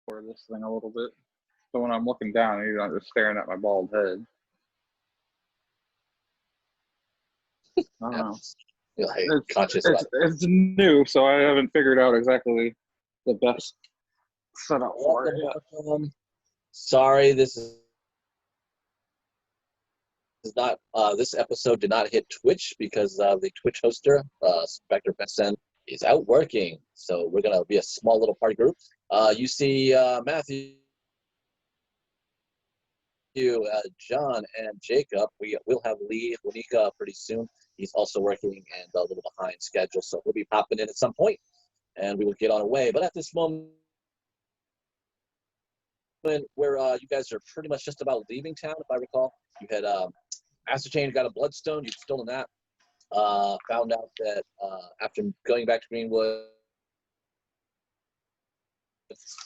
for this thing a little bit. So when I'm looking down, you're not just staring at my bald head. I don't know. It's new, so I haven't figured out exactly the best setup for it yet. Sorry, this is not. This episode did not hit Twitch because the Twitch hoster, Spectre Benson, is out working. So we're gonna be a small little party group. You see Matthew, John, and Jacob. We'll have Lee Wanika pretty soon. He's also working and a little behind schedule, so we'll be popping in at some point, and we will get on our way. But at this moment, where you guys are pretty much just about leaving town, if I recall, you had ascertained, got a BloodStone, you'd stolen that. Found out that after going back to Greenwood,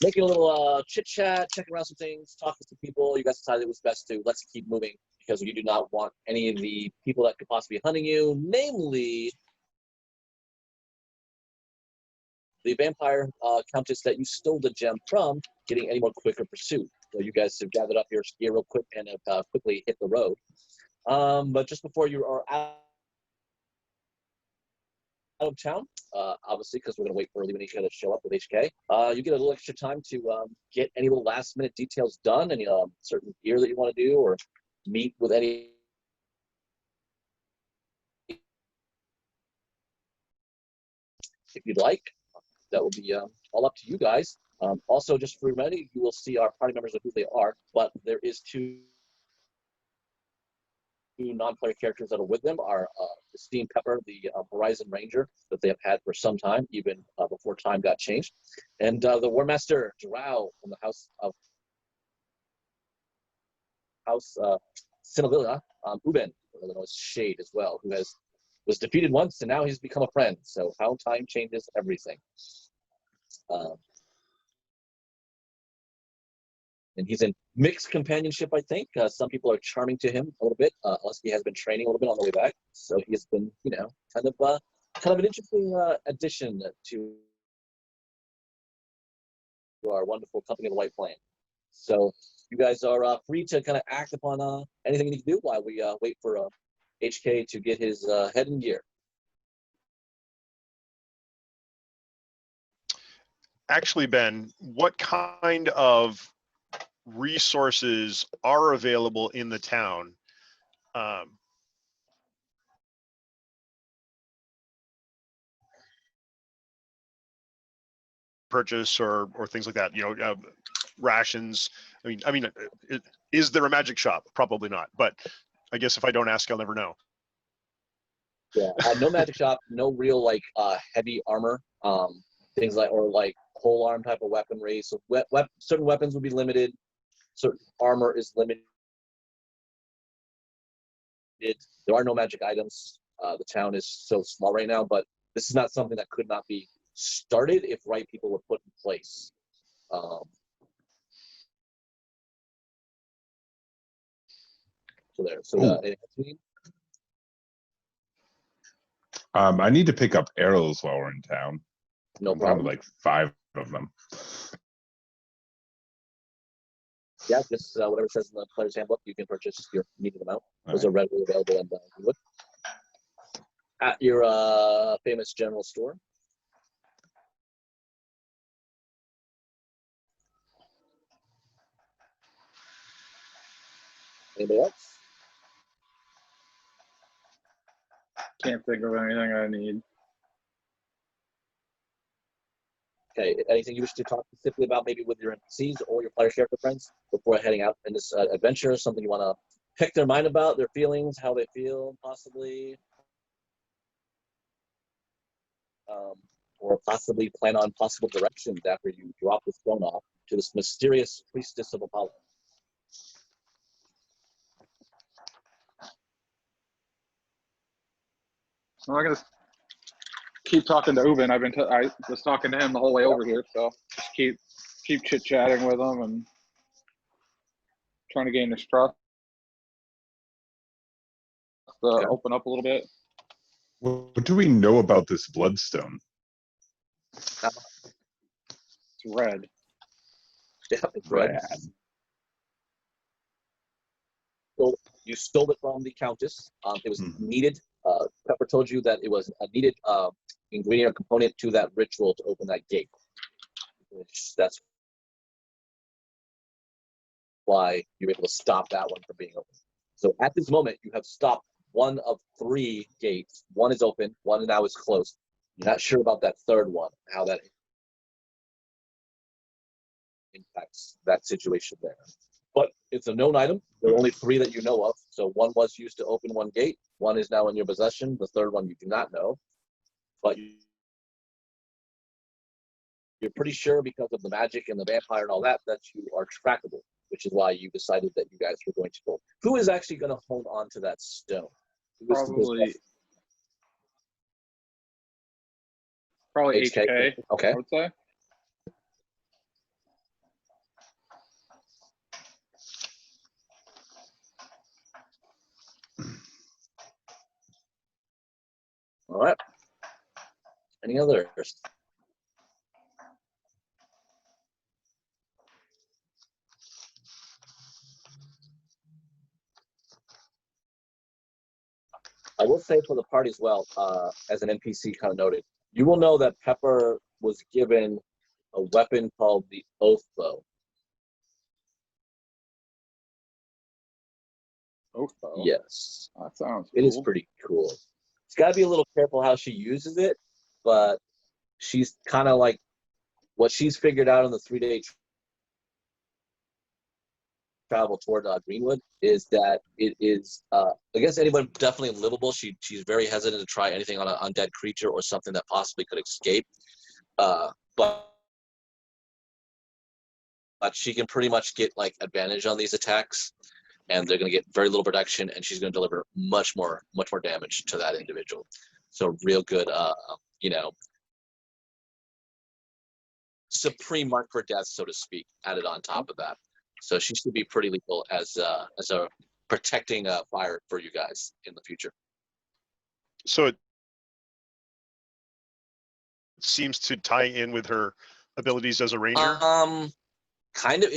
making a little chit chat, checking around some things, talking to some people, you guys decided it was best to let's keep moving because you do not want any of the people that could possibly be hunting you, namely the vampire countess that you stole the gem from, getting any more quicker pursuit. So you guys have gathered up your gear real quick and have quickly hit the road. But just before you are out of town, obviously, because we're going to wait for Leonika to show up with HK. You get a little extra time to get any little last-minute details done, any certain gear that you want to do, or meet with any if you'd like. That will be all up to you guys. Also, just for reminding, you will see our party members of who they are, but there is two non-player characters that are with them are Steam Pepper, the Horizon Ranger that they have had for some time, even before time got changed, and the War Master Drow from the House Sinavilla, Uben, otherwise Shade as well, who was defeated once and now he's become a friend. So how time changes everything. And he's in mixed companionship, I think. Some people are charming to him a little bit. Husky has been training a little bit on the way back, so he has been, kind of an interesting addition to our wonderful company, The White Flame. So you guys are free to kind of act upon anything you need to do while we wait for HK to get his head in gear. Actually, Ben, what kind of resources are available in the town purchase or things like that, rations? I mean is there a magic shop? Probably not, but I guess if I don't ask, I'll never know. Yeah, no magic shop, no real heavy armor, things like pole arm type of weaponry. So certain weapons would be limited. Certain armor is limited. There are no magic items. The town is so small right now, but this is not something that could not be started if right people were put in place. I need to pick up arrows while we're in town. No problem. Like 5 of them. Yeah, just whatever it says in the player's handbook, you can purchase your needed amount. Those are readily available in Greenwood at your famous general store. Anybody else? Can't think of anything I need. Okay, anything you wish to talk specifically about, maybe with your NPCs or your player character friends before heading out in this adventure? Something you want to pick their mind about, their feelings, how they feel, possibly, or possibly plan on possible directions after you drop the stone off to this mysterious priestess of Apollo. I'm not gonna keep talking to Uben. I was talking to him the whole way over here, so just keep chit chatting with him and trying to gain his trust. Open up a little bit. What do we know about this bloodstone? It's red. Yeah, it's red. So you stole it from the Countess. It was needed. Pepper told you that it was a needed ingredient or component to that ritual to open that gate. That's why you're able to stop that one from being open. So at this moment, you have stopped one of 3 gates. One is open, one now is closed. You're not sure about that third one, how that impacts that situation there. But it's a known item. There are only 3 that you know of. So one was used to open one gate. One is now in your possession. The third one you do not know. But you're pretty sure because of the magic and the vampire and all that, that you are trackable, which is why you decided that you guys were going to go. Who is actually going to hold on to that stone? Probably HK. Okay. I would say. All right. Any others? I will say for the party as well, as an NPC kind of noted, you will know that Pepper was given a weapon called the Oath Bow. Oath Bow. Yes. That sounds It cool. is pretty cool. She's got to be a little careful how she uses it, but she's kind of like what she's figured out on the 3-day travel toward Greenwood is that it is against anyone definitely livable. She's very hesitant to try anything on an undead creature or something that possibly could escape. But she can pretty much get like advantage on these attacks, and they're going to get very little protection, and she's going to deliver much more damage to that individual. So real good, supreme mark for death, so to speak, added on top of that. So she should be pretty lethal as a protecting fire for you guys in the future. So it seems to tie in with her abilities as a ranger. Kind of.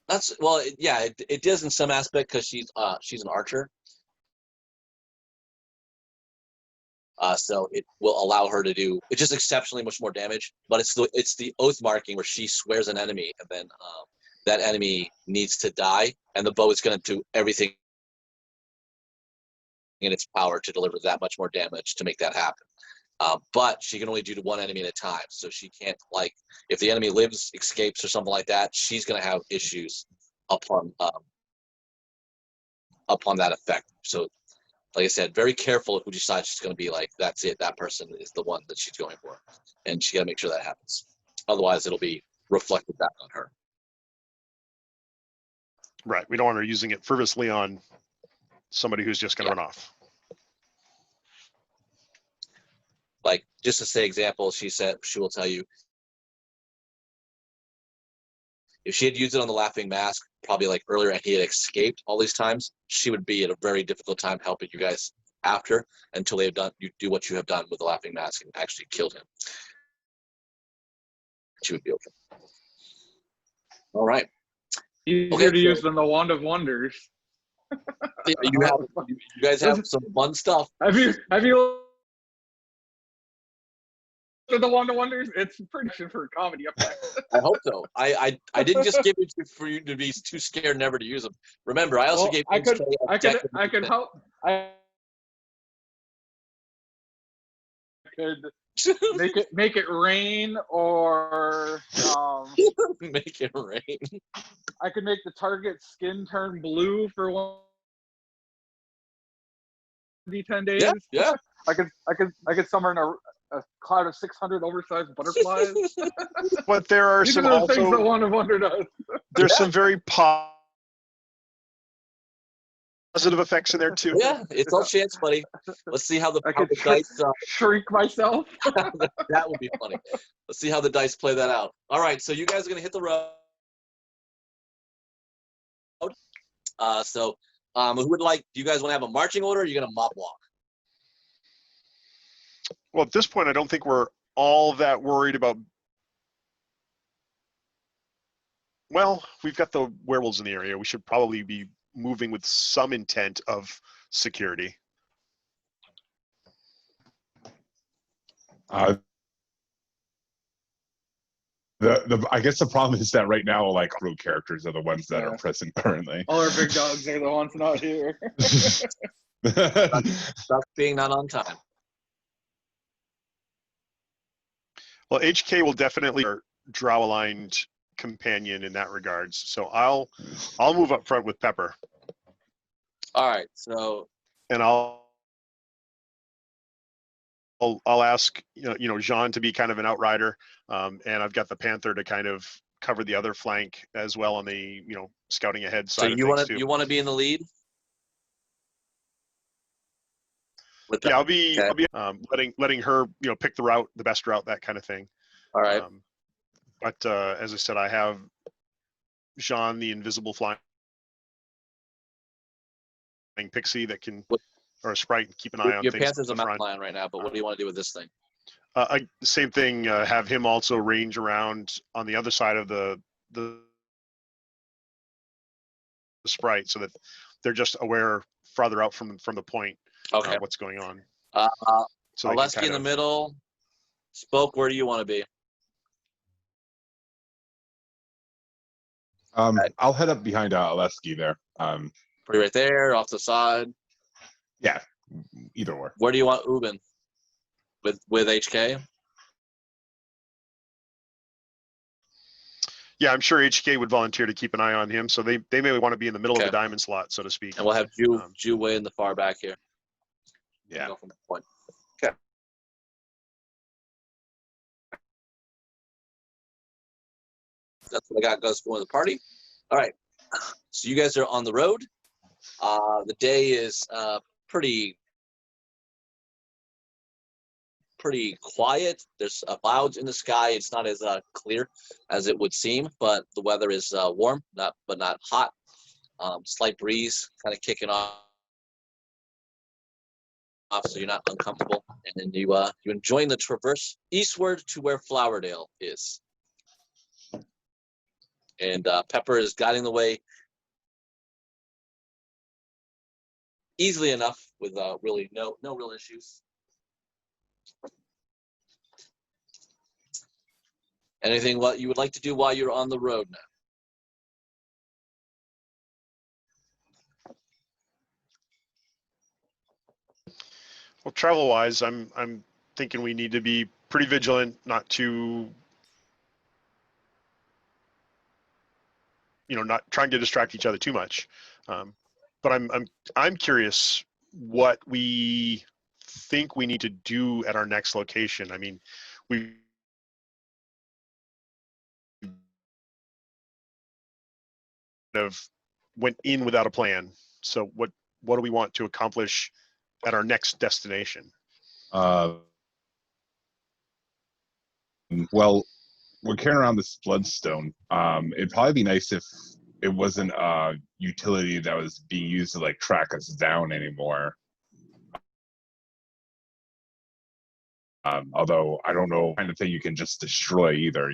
It does in some aspect because she's an archer. So it will allow her to do just exceptionally much more damage. But it's the oath marking where she swears an enemy, and then that enemy needs to die, and the bow is going to do everything in its power to deliver that much more damage to make that happen. But she can only do to one enemy at a time, so she can't, like, if the enemy lives, escapes, or something like that, she's going to have issues upon that effect. So, like I said, very careful who decides she's going to be like, that's it, that person is the one that she's going for, and she got to make sure that happens. Otherwise, it'll be reflected back on her. Right. We don't want her using it frivolously on somebody who's just going to run off. Like, just to say example, she will tell you if she had used it on the Laughing Mask, probably like earlier, and he had escaped all these times, she would be at a very difficult time helping you guys after until they have done you do what you have done with the Laughing Mask and actually killed him. She would be okay. All right. Easier to use than the Wand of Wonders. You guys have some fun stuff. Have you the Wand of Wonders? It's pretty good for comedy up there. I hope so. I didn't just give it for you to be too scared never to use them. Remember, I also gave I could help. I could make it rain, or make it rain. I could make the target's skin turn blue for 1d10 days. Yeah. I could summon a cloud of 600 oversized butterflies. But there are These some are the things that also Wand of Wonder does. there's some very positive effects in there too. Yeah, it's all chance, buddy. Let's see how the dice shrink myself. That would be funny. Let's see how the dice play that out. All right, so you guys are gonna hit the road. Who would like? Do you guys want to have a marching order? Or are you gonna mob walk? Well, at this point, I don't think we're all that worried about Well, we've got the werewolves in the area. We should probably be moving with some intent of security. I guess the problem is that right now, like, road characters are the ones that are present currently. All our big dogs are the ones not here. Stuff being not on time. Well, HK will definitely draw aligned companion in that regards. So I'll move up front with Pepper. All right, so And I'll ask Jean to be kind of an outrider, and I've got the Panther to kind of cover the other flank as well on the scouting ahead side. so of you things want too. to be in the lead? Yeah, I'll be letting her pick the route, the best route, that kind of thing. All right. But as I said, I have Jean, the invisible flying pixie that can, or a sprite, keep an eye on your things. Panther's a mountain lion right now, but what do you want to do with this thing? Same thing. Have him also range around on the other side of the sprite, so that they're just aware farther out from the point. Okay. What's going on? So Lesky in the middle. Spoke. Where do you want to be? I'll head up behind Lesky there. Pretty right there, off the side. Yeah, either or. Where do you want Ubin? With HK? Yeah, I'm sure HK would volunteer to keep an eye on him, so they may want to be in the middle of the diamond slot, so to speak. And we'll have Ju way in the far back here. Yeah. Go from that point. Okay. That's what I got going for the party. All right. So you guys are on the road. The day is pretty quiet. There's clouds in the sky. It's not as clear as it would seem, but the weather is warm, not hot. Slight breeze kind of kicking off, so you're not uncomfortable. And then you enjoying the traverse eastward to where Flowerdale is. And Pepper is guiding the way easily enough with really no real issues. Anything what you would like to do while you're on the road now? Well, travel-wise, I'm thinking we need to be pretty vigilant, not to, not trying to distract each other too much. But I'm curious what we think we need to do at our next location. I mean, we have went in without a plan. So what do we want to accomplish at our next destination? Well, we're carrying around this BloodStone. It'd probably be nice if it wasn't a utility that was being used to like track us down anymore. Although I don't know, kind of thing you can just destroy either.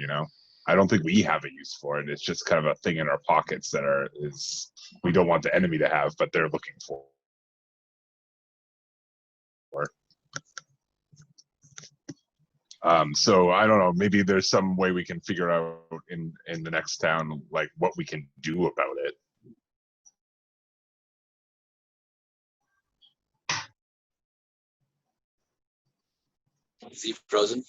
I don't think we have a use for it. It's just kind of a thing in our pockets that we don't want the enemy to have, but they're looking for. So I don't know, maybe there's some way we can figure out in the next town, like what we can do about it. Is he frozen?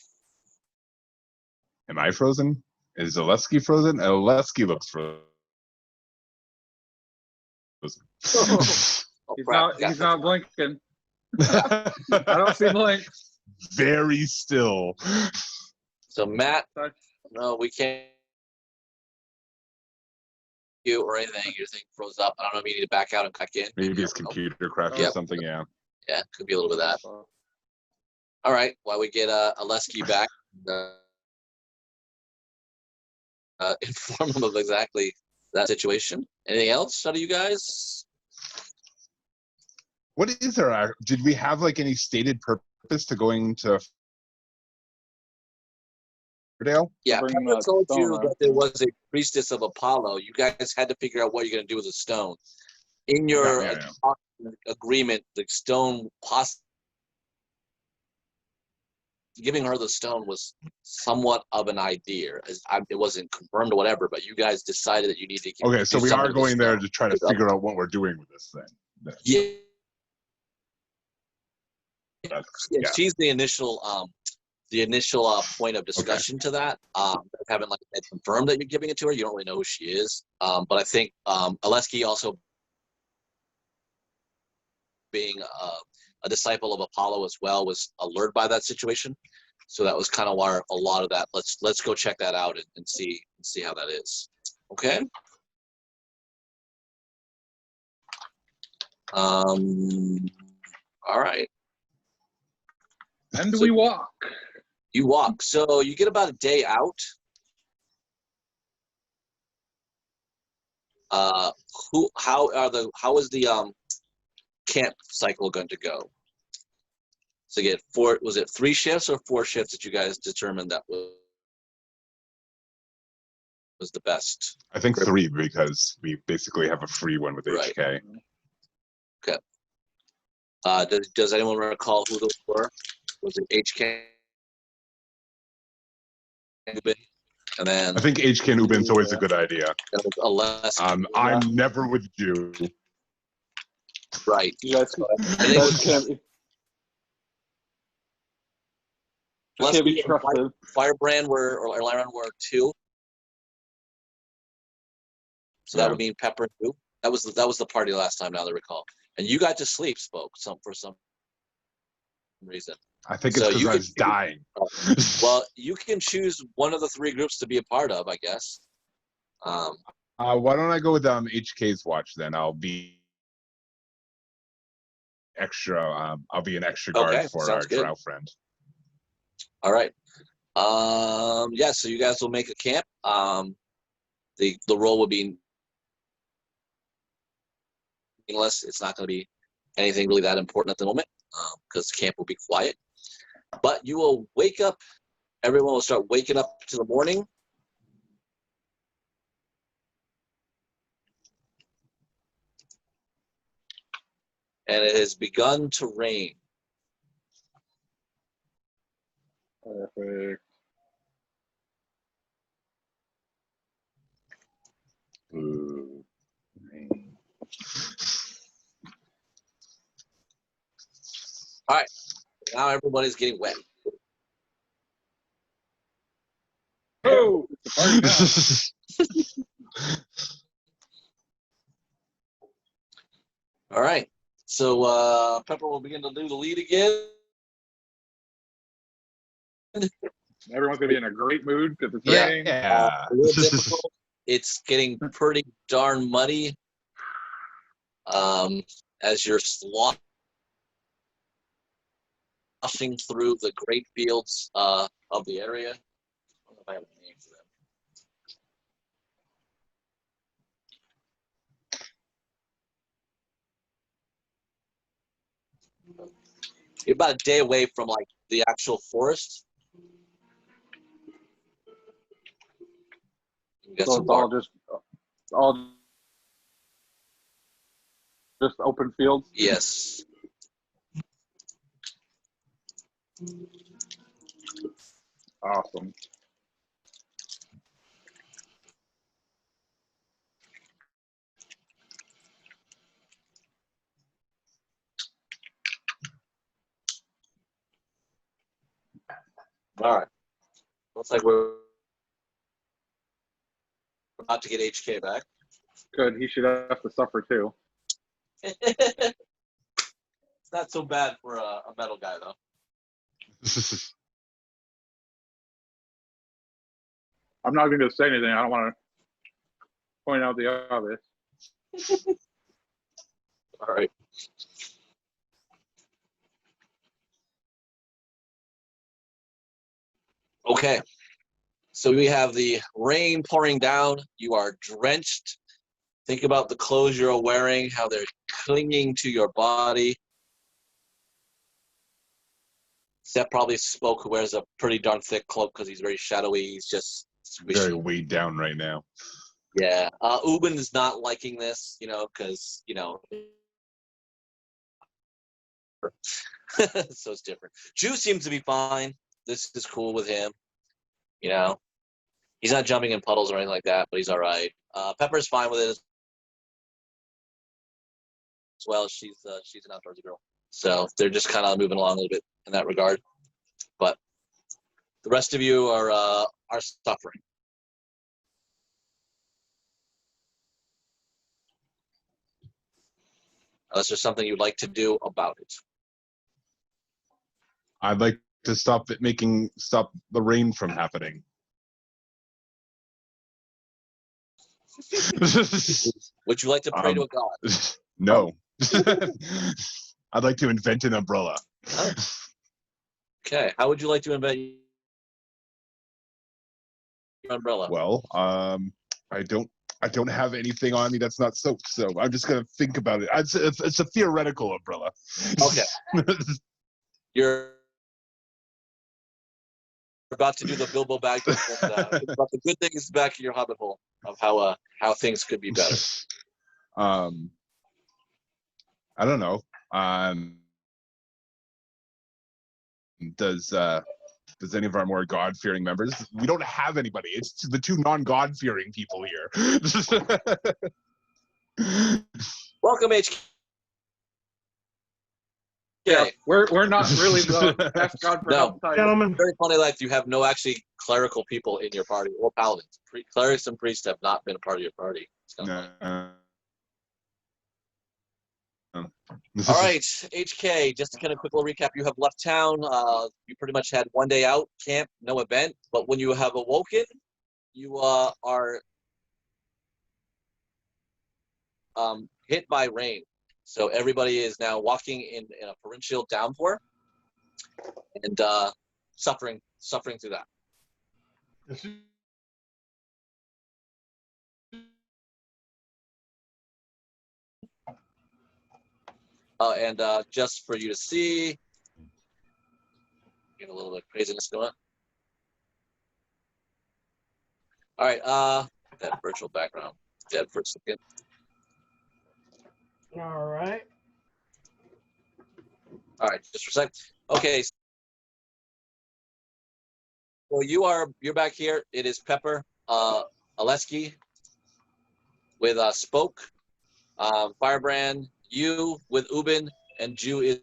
Am I frozen? Is Oleski frozen? Oleski looks frozen. He's not blinking. I don't see blink. Very still. So Matt, no, we can't you or anything. Your thing froze up. I don't know if you need to back out and back in. Maybe his computer crashed or something. Yeah. Yeah, could be a little bit of that. All right, while we get Oleski back, inform him of exactly that situation. Anything else out of you guys? What is there? Did we have like any stated purpose to going to Yeah, bring Pepper that told stone you up. that there was a priestess of Apollo. You guys had to figure out what you're going to do with the stone. In your agreement, the stone giving her the stone was somewhat of an idea. It wasn't confirmed or whatever, but you guys decided that you need to. Okay, so do we something are with the going there stone. to try to figure out what we're doing with this thing. Yeah. Yeah. She's the initial point of discussion to that. Haven't like confirmed that you're giving it to her. You don't really know who she is. But I think Aleski also being a disciple of Apollo as well was alerted by that situation. So that was kind of why a lot of that. Let's go check that out and see how that is. Okay. All right. And we walk. You walk. So you get about a day out. How is the camp cycle going to go? So you get was it 3 shifts or 4 shifts that you guys determined that was the best? I think 3 because we basically have a free one with Right. HK. Okay. Does anyone recall who those were? Was it HK? And then I think HK and Ubin's always a good idea. I'm never with you. Right. You guys can't be trusted. Firebrand or Lyron were 2. So that would mean Pepper and you. That was the party last time, now that I recall. And you got to sleep, for some reason. I think it's because I was dying. Well, you can choose one of the 3 groups to be a part of, I guess. Why don't I go with HK's watch then? I'll be extra. I'll be an extra guard for our drow friend. All right. Yeah. So you guys will make a camp. The role would be meaningless. It's not going to be anything really that important at the moment because the camp will be quiet. But you will wake up. Everyone will start waking up to the morning. And it has begun to rain. Perfect. Ooh. All right. Now everybody's getting wet. Oh, it's a party now. All right. So Pepper will begin to do the lead again. Everyone's gonna be in a great mood because it's raining. Yeah. A little difficult. It's getting pretty darn muddy. As you're sloshing through the great fields of the area. I don't know if I have a name for them. You're about a day away from like the actual forest. So it's all just open fields. Yes. Awesome. All right. Looks like we're about to get HK back. Good. He should have to suffer too. It's not so bad for a metal guy, though. I'm not even going to say anything. I don't want to point out the obvious. All right. Okay. So we have the rain pouring down. You are drenched. Think about the clothes you're wearing, how they're clinging to your body. Seth probably spoke, who wears a pretty darn thick cloak because he's very shadowy. He's just squishy. Very weighed down right now. Yeah. Ubin is not liking this, because, so it's different. Jew seems to be fine. This is cool with him. He's not jumping in puddles or anything like that, but he's all right. Pepper's fine with it as well. She's an outdoorsy girl. So they're just kind of moving along a little bit in that regard. But the rest of you are suffering. Unless there's something you'd like to do about it. I'd like to stop the rain from happening. Would you like to pray to a god? No. I'd like to invent an umbrella. Oh. Okay. How would you like to invent your umbrella? Well, I don't have anything on me that's not soap, so I'm just gonna think about it. It's a theoretical umbrella. Okay. You're about to do the Bilbo Baggins about the good things back in your hobbit hole of how things could be better. I don't know. Does any of our more God-fearing members? We don't have anybody. It's the two non-God-fearing people here. Welcome, HK. Yeah, we're not really the best God for help type. Gentlemen, Very funny life. You have no actually clerical people in your party or paladins. Clerics and priests have not been a part of your party. It's kind of funny. All right, HK, just to kind of quick little recap, you have left town. You pretty much had 1 day out, camp, no event. But when you have awoken, you are hit by rain. So everybody is now walking in a torrential downpour and suffering through that. this is And just for you to see, get a little bit of craziness going. All right, that virtual background dead for a second. all right. All right, just for a sec. Okay. So you're back here. It is Pepper, Aleski with Spoke, Firebrand, you with Ubin, and Jew is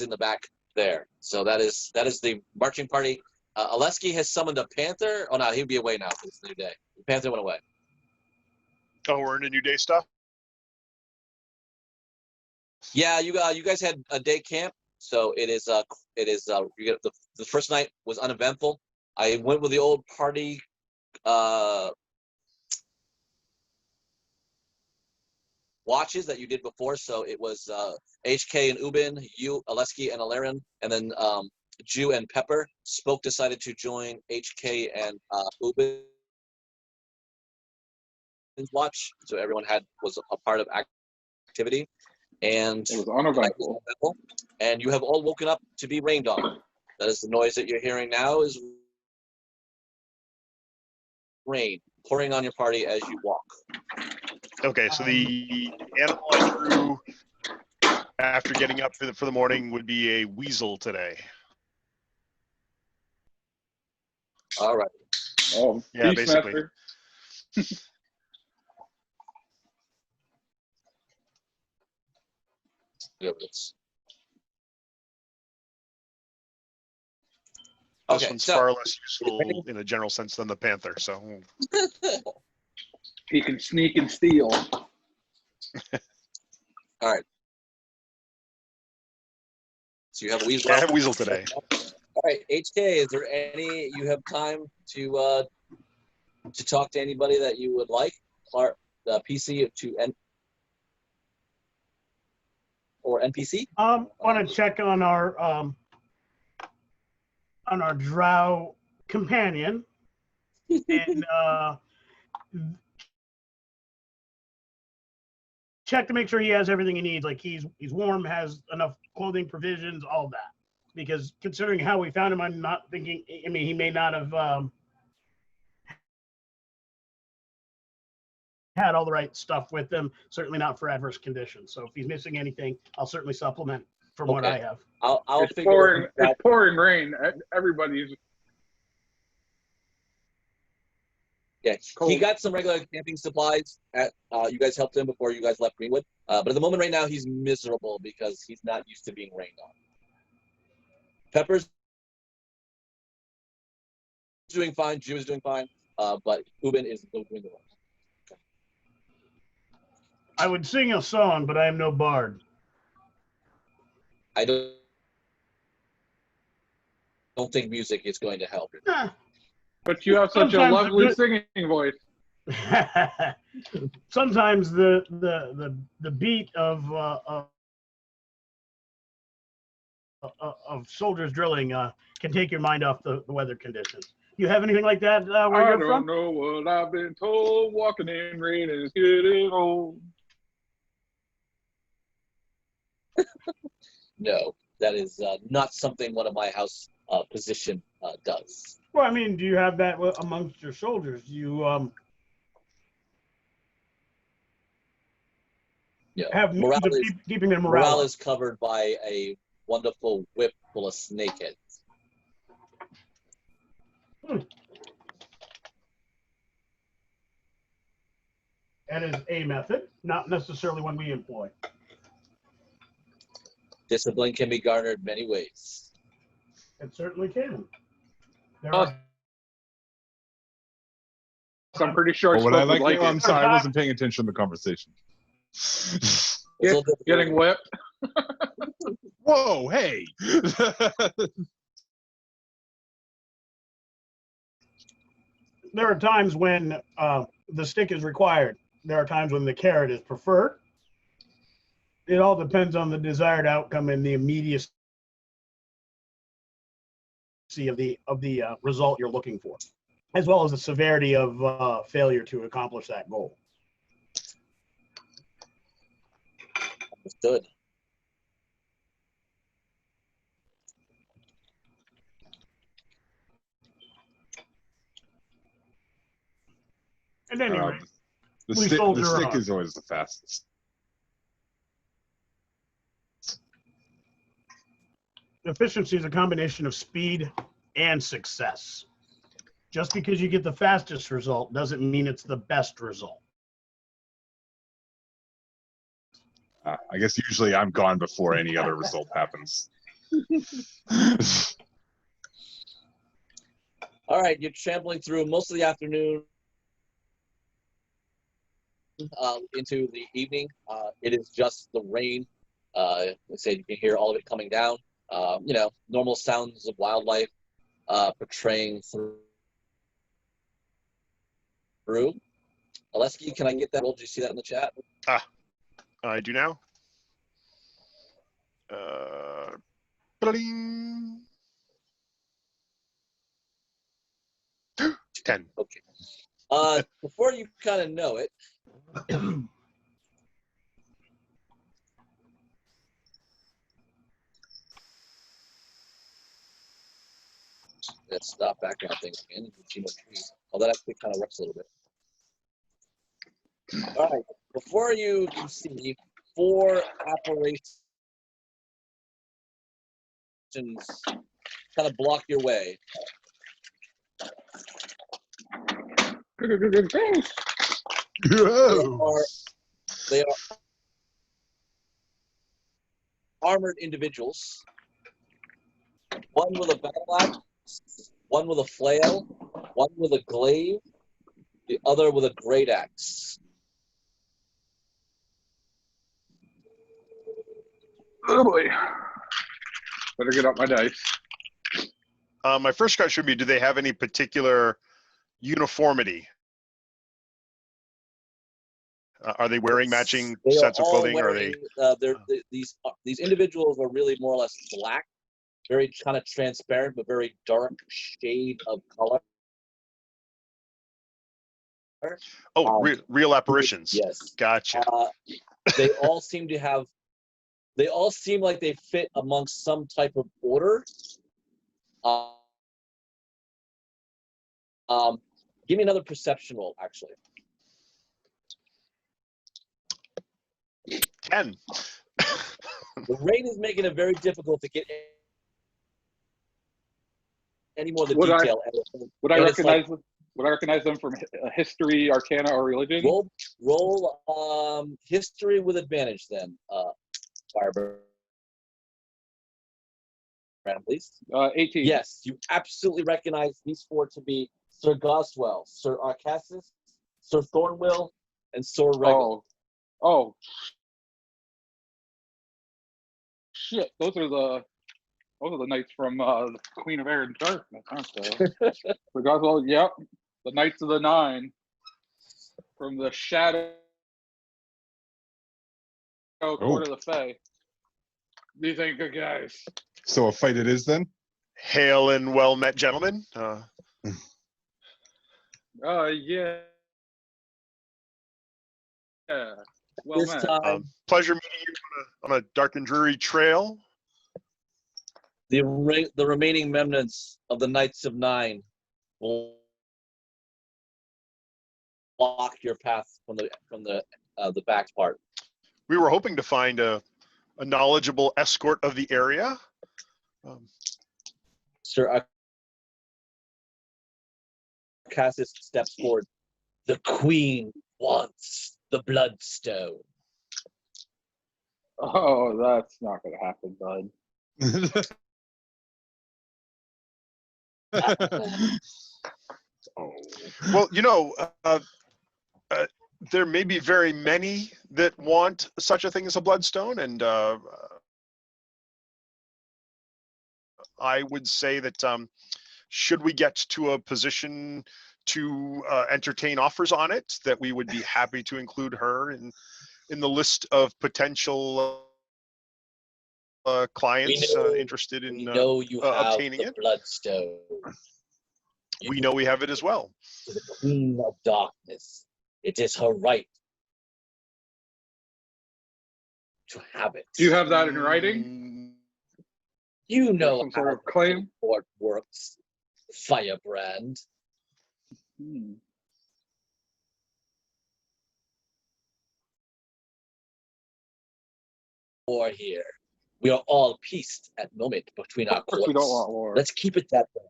in the back there. So that is the marching party. Aleski has summoned a panther. Oh no, he'd be away now for this new day. The panther went away. Oh, we're in a new day stuff. Yeah, you guys had a day camp, so it is you get the first night was uneventful. I went with the old party watches that you did before, so it was HK and Ubin, you, Aleski and Alarian, and then Jew and Pepper. Spoke decided to join HK and Ubin's watch, so everyone was a part of activity. And It was uneventful. And you have all woken up to be rained on. That is the noise that you're hearing now is rain pouring on your party as you walk. Okay, so the animal I drew after getting up for the morning would be a weasel today. All right. Oh, Yeah, Beastmaster. basically. This Okay, one's so far less useful in a general sense than the panther. So He can sneak and steal. all right. So you have a weasel. yeah, I have weasel today. All right, HK, is there any you have time to talk to anybody that you would like? Clark, the PC to N or NPC? Want to check on our drow companion, and check to make sure he has everything he needs. Like he's warm, has enough clothing, provisions, all that. Because considering how we found him, I'm not thinking. I mean, he may not have had all the right stuff with him. Certainly not for adverse conditions. So if he's missing anything, I'll certainly supplement from what I have. I'll It's figure pouring. that. It's pouring rain. Everybody's Yeah, he cold. got some regular camping supplies. You guys helped him before you guys left Greenwood. But at the moment right now, he's miserable because he's not used to being rained on. Pepper's doing fine. Jew is doing fine. But Ubin is doing the worst. I would sing a song, but I am no bard. I don't think music is going to help. But you have such a Sometimes lovely the- singing voice. Sometimes the beat of soldiers drilling can take your mind off the weather conditions. You have anything like that where I you're don't from? know what I've been told. Walking in rain is getting old. No, that is not something one of my house position does. Well, I mean, do you have that amongst your soldiers? You Yeah. have means Morale of is, keeping their morale morale up. is covered by a wonderful whip full of snakeheads. That is a method, not necessarily one we employ. Discipline can be garnered many ways. It certainly can. There Oh, are, I'm pretty sure Well, what I like, like I'm it. sorry, I wasn't paying attention to the conversation. It's a little difficult. Getting whipped. Whoa, hey! there are times when the stick is required. There are times when the carrot is preferred. It all depends on the desired outcome and the immediacy of the result you're looking for, as well as the severity of failure to accomplish that goal. Understood. At any rate, the we stick, soldier the stick on. is always the fastest. efficiency is a combination of speed and success. Just because you get the fastest result doesn't mean it's the best result. I guess usually I'm gone before any other result happens. All right, you're trampling through most of the afternoon into the evening. It is just the rain. Like I said, you can hear all of it coming down. Normal sounds of wildlife portraying through. Aleski, can I get that? Did you see that in the chat? I do now. Ba-ding. 10. Okay. Before you kind of know it, let's stop background things again. Oh, that actually kind of works a little bit. All right. Before you can see 4 apparitions kind of block your way. They are armored individuals. One with a battle axe, one with a flail, one with a glaive, the other with a great axe. Oh boy. Better get out my dice. My first question should be, do they have any particular uniformity? Are they wearing matching They sets are of all clothing? wearing, these individuals are really more or less black, very kind of transparent, but very dark shade of color. Oh, real apparitions. Yes. Gotcha. they all seem to have. They all seem like they fit amongst some type of order. Give me another perception roll, actually. 10. The rain is making it very difficult to get any more of the Would I- detail. Would I And it's recognize them? Would I recognize them from history, arcana, or religion? Roll history with advantage then, Firebrand, please. 18. Yes, you absolutely recognize these four to be Sir Goswell, Sir Arcassus, Sir Thornwill, and Sir Regal. Oh. Shit, those are the knights from the Queen of Air and Darkness, aren't they? For Goswell, yep. The Knights of the Nine from the Shadow Court of the Fae. These ain't good guys. So a fight it is then? Hail and well met, gentlemen. Yeah. Yeah. Well This met. time, Pleasure meeting you on a dark and dreary trail. the remaining remnants of the Knights of Nine will block your path from the back part. We were hoping to find a knowledgeable escort of the area. Sir Arcassus steps forward. The Queen wants the Bloodstone. Oh, that's not gonna happen, bud. Oh. Well, there may be very many that want such a thing as a bloodstone, and I would say that should we get to a position to entertain offers on it, that we would be happy to include her in the list of potential clients interested in We know you have obtaining the it. Bloodstone. We know we have it as well. To the Queen of Darkness. It is her right to have it. Do you have that in writing? You know Some sort how of claim? the court works, Firebrand. Hmm. War here. We are all pieced at the moment between our Of course courts. we don't want war. Let's keep it that way.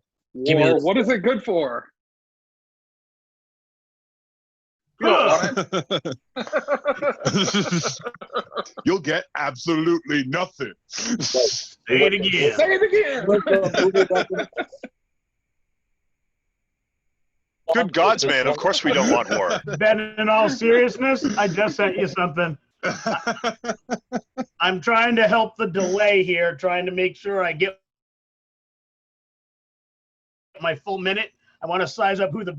Give me War, this. what is it good for? You don't want it. You'll get absolutely nothing. Say it again. Say it again. Good gods, man. Of course we don't want war. Ben, in all seriousness, I just sent you something. I'm trying to help the delay here, trying to make sure I get my full minute. I want to size up who the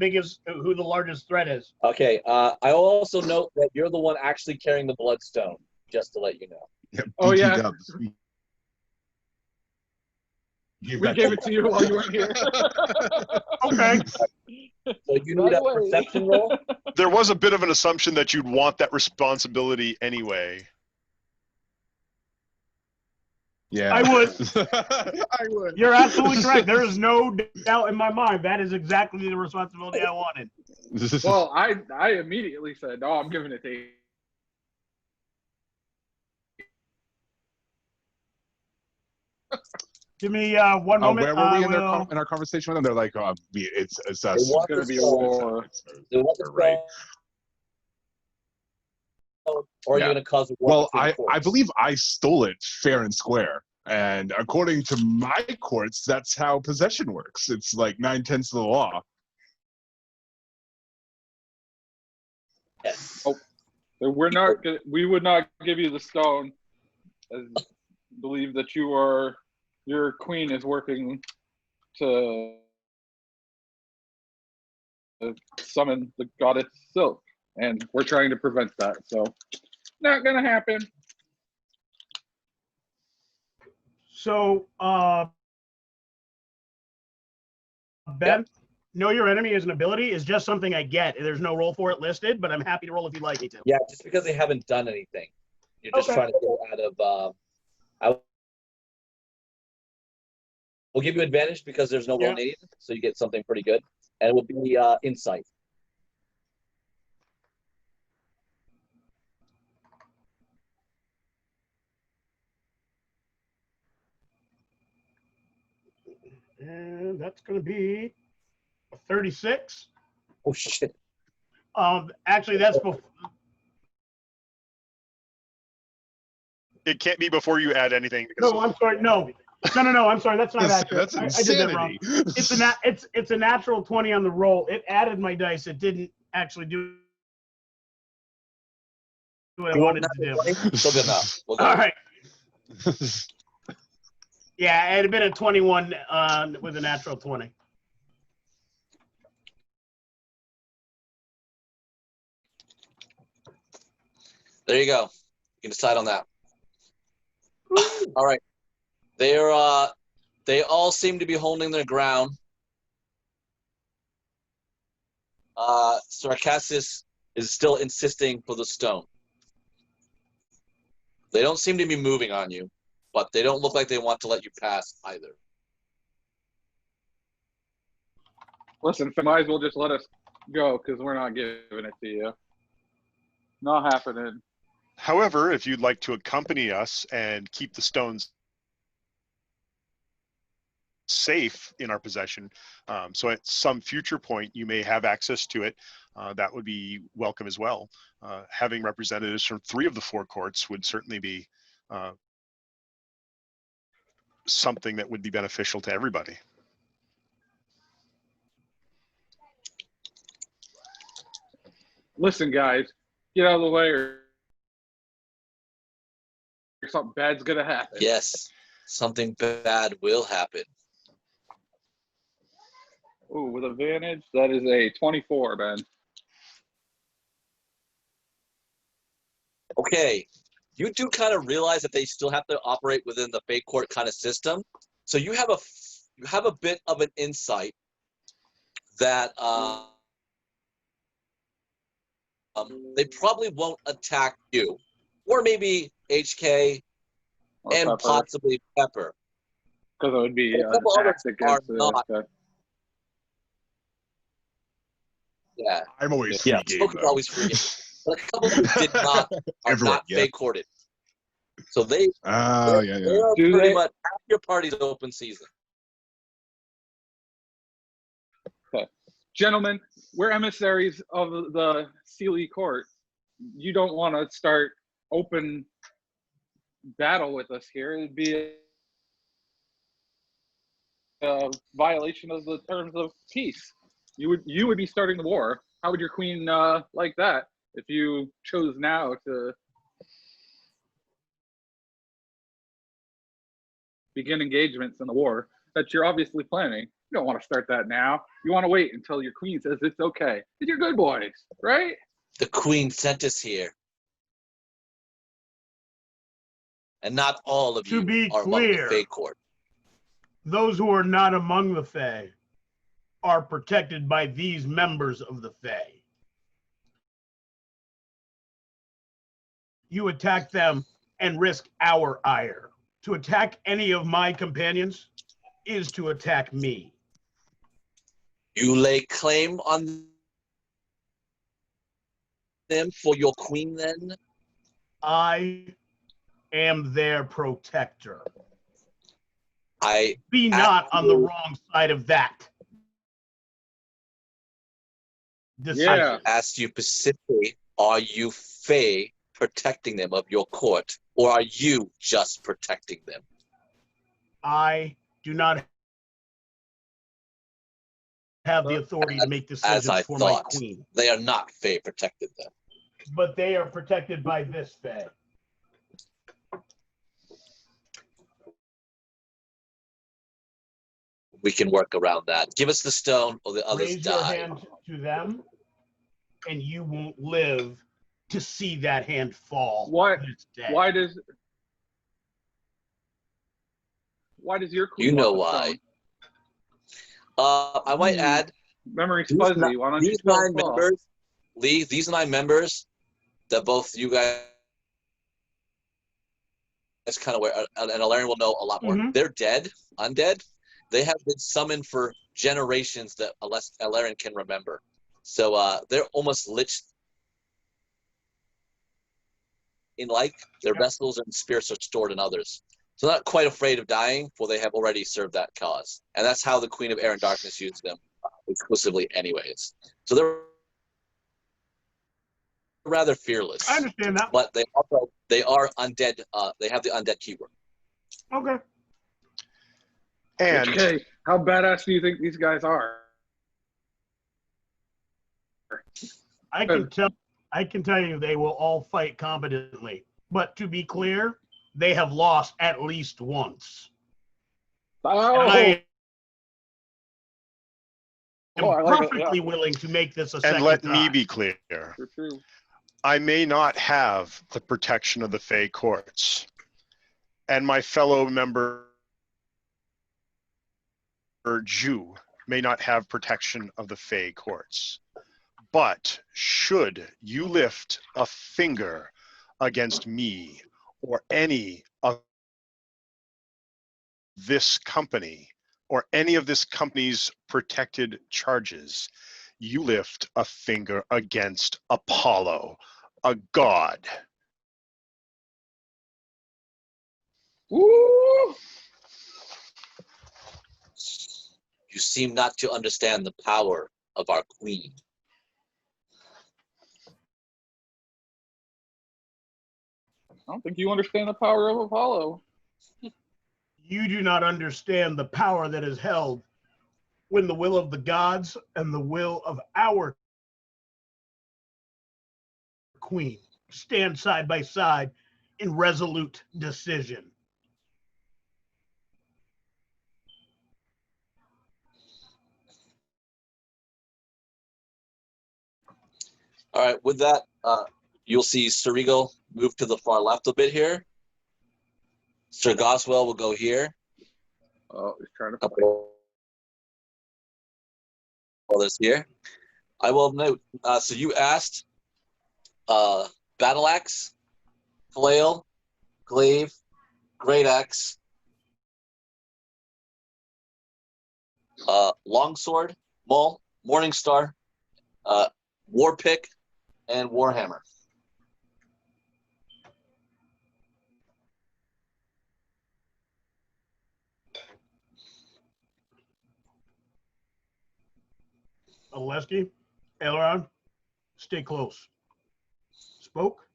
largest threat is. Okay, I also note that you're the one actually carrying the Bloodstone, just to let you know. Yeah, Oh, BT yeah. Dubs. We gave it to you while you weren't here. Okay. So you By need the a way. perception roll? There was a bit of an assumption that you'd want that responsibility anyway. Yeah. I would. I would. You're absolutely correct. There is no doubt in my mind. That is exactly the responsibility I wanted. Well, I immediately said, "Oh, I'm giving it to you." Give me one moment. Where were we in, will... in our conversation with them? They're like, it's us. They want gonna the be stone. war. They want the Right. stone, or are you Yeah. going to cause a war? Well, between the I courts? believe I stole it fair and square. And according to my courts, that's how possession works. It's like 9/10 of the law. Yes. Oh. So we would not give you the stone. As believe that your queen is working to summon the goddess Silk, and we're trying to prevent that. So, not gonna happen. So, Ben, know your enemy is an ability is just something I get. There's no roll for it listed, but I'm happy to roll if you'd like me to. Yeah, just because they haven't done anything. You're just Okay. trying to go out of. We'll give you advantage because there's no roll Yeah. needed, so you get something pretty good, and it will be insight. And that's going to be a 36. Oh shit! Actually, that's before. It can't be before you add anything. Because No, I'm sorry. No. I'm sorry. That's not accurate. That's I did that wrong. insanity. It's a natural 20 on the roll. It added my dice. It didn't actually do what I wanted to do. Still good enough. We'll go. All right. Yeah, it had been a 21 with a natural 20. There you go. You can decide on that. All right. They all seem to be holding their ground. Sarkassus is still insisting for the stone. They don't seem to be moving on you, but they don't look like they want to let you pass either. Listen, might as well just let us go because we're not giving it to you. Not happening. However, if you'd like to accompany us and keep the stones safe in our possession, so at some future point you may have access to it, that would be welcome as well. Having representatives from 3 of the 4 courts would certainly be something that would be beneficial to everybody. Listen, guys, get out of the way or something bad's going to happen. Yes, something bad will happen. Ooh, with advantage, that is a 24, Ben. Okay, you do kind of realize that they still have to operate within the fake court kind of system. So you have a bit of an insight that they probably won't attack you, or maybe HK Or and Pepper, possibly Pepper. because it would be But a couple others attacked against are not. the Yeah, I'm always yeah. free game, Smoke is though. always free game. But a couple of them did not are Everyone, not yeah. fake courted. So they Oh, yeah, they yeah. are Do pretty they- much half your party's open season. Gentlemen, we're emissaries of the Sealy Court. You don't want to start open battle with us here. It'd be a violation of the terms of peace. You would be starting the war. How would your queen like that if you chose now to begin engagements in the war that you're obviously planning? You don't want to start that now. You want to wait until your queen says it's okay. You're good boys, right? The Queen sent us here. And not all of To you be are among the clear, fake court. those who are not among the Fae are protected by these members of the Fae. You attack them and risk our ire. To attack any of my companions is to attack me. You lay claim on them for your queen then? I am their protector. I Be not on the wrong side of that decision. Yeah. asked you specifically, are you Fae protecting them of your court, or are you just protecting them? I do not have the authority to make decisions I for thought. my queen, They are not Fae protecting them. but they are protected by this Fae. We can work around that. Give us the stone or the others Raise your die. hand to them, and you won't live to see that hand fall. Why- this day. Why does your queen You know want the why. stone? I might add, Memory's these fuzzy. ni- Why don't you these tell 9 us all? members, Lee, these 9 members that both you guys that's kind of where, and Alarion will know a lot more. Mhm. They're dead, undead. They have been summoned for generations that Alarion can remember. So they're almost lich in like their Yep. vessels and spirits are stored in others. So not quite afraid of dying, for they have already served that cause. And that's how the Queen of Air and Darkness used them exclusively anyways. So they're rather fearless. I understand that. But they are undead. They have the undead keyword. Okay. And Okay, how badass do you think these guys are? I can tell you they will all fight competently. But to be clear, they have lost at least once. Oh, And I am I like it. perfectly Yeah, willing to make this a second and let time. me be clear. for true. I may not have the protection of the Fey courts, and my fellow member Jew may not have protection of the Fey courts. But should you lift a finger against me or any of this company or any of this company's protected charges, you lift a finger against Apollo, a god. Woo! You seem not to understand the power of our queen. I don't think you understand the power of Apollo. You do not understand the power that is held when the will of the gods and the will of our queen stand side by side in resolute decision. All right, with that, you'll see Sir Regal move to the far left a bit here. Sir Goswell will go here. Oh, he's trying to. Couple others here. I will note. So you asked battle axe, flail, glaive, great axe, longsword, maul, morning star, war pick, and warhammer. Oleski, Elrond, stay close. Spoke?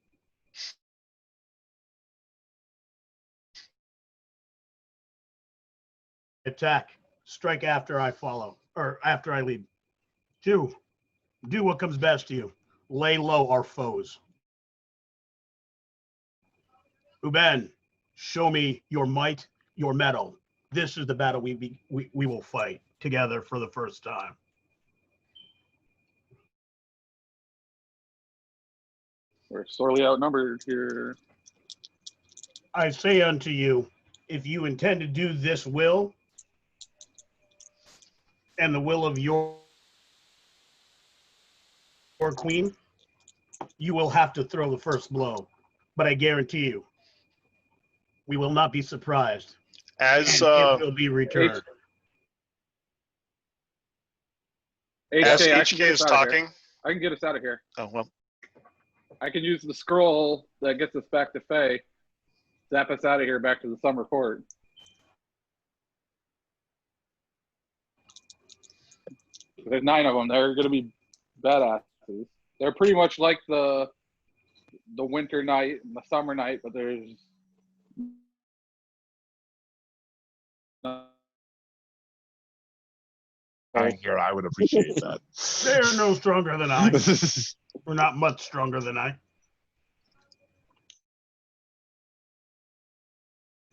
Attack. Strike after I follow, or after I lead. Two, do what comes best to you. Lay low our foes. Uben, show me your might, your mettle. This is the battle we will fight together for the first time. We're sorely outnumbered here. I say unto you, if you intend to do this will and the will of your queen, you will have to throw the first blow. But I guarantee you, we will not be surprised. As And it will be returned. HK, I can HK get is us out of here. talking. I can get us out of here. Oh well. I can use the scroll that gets us back to Faye. Zap us out of here back to the summer court. There's 9 of them. They're going to be badasses. They're pretty much like the winter night and the summer night, but there's Here, I would appreciate that. They are no stronger than I. Or not much stronger than I.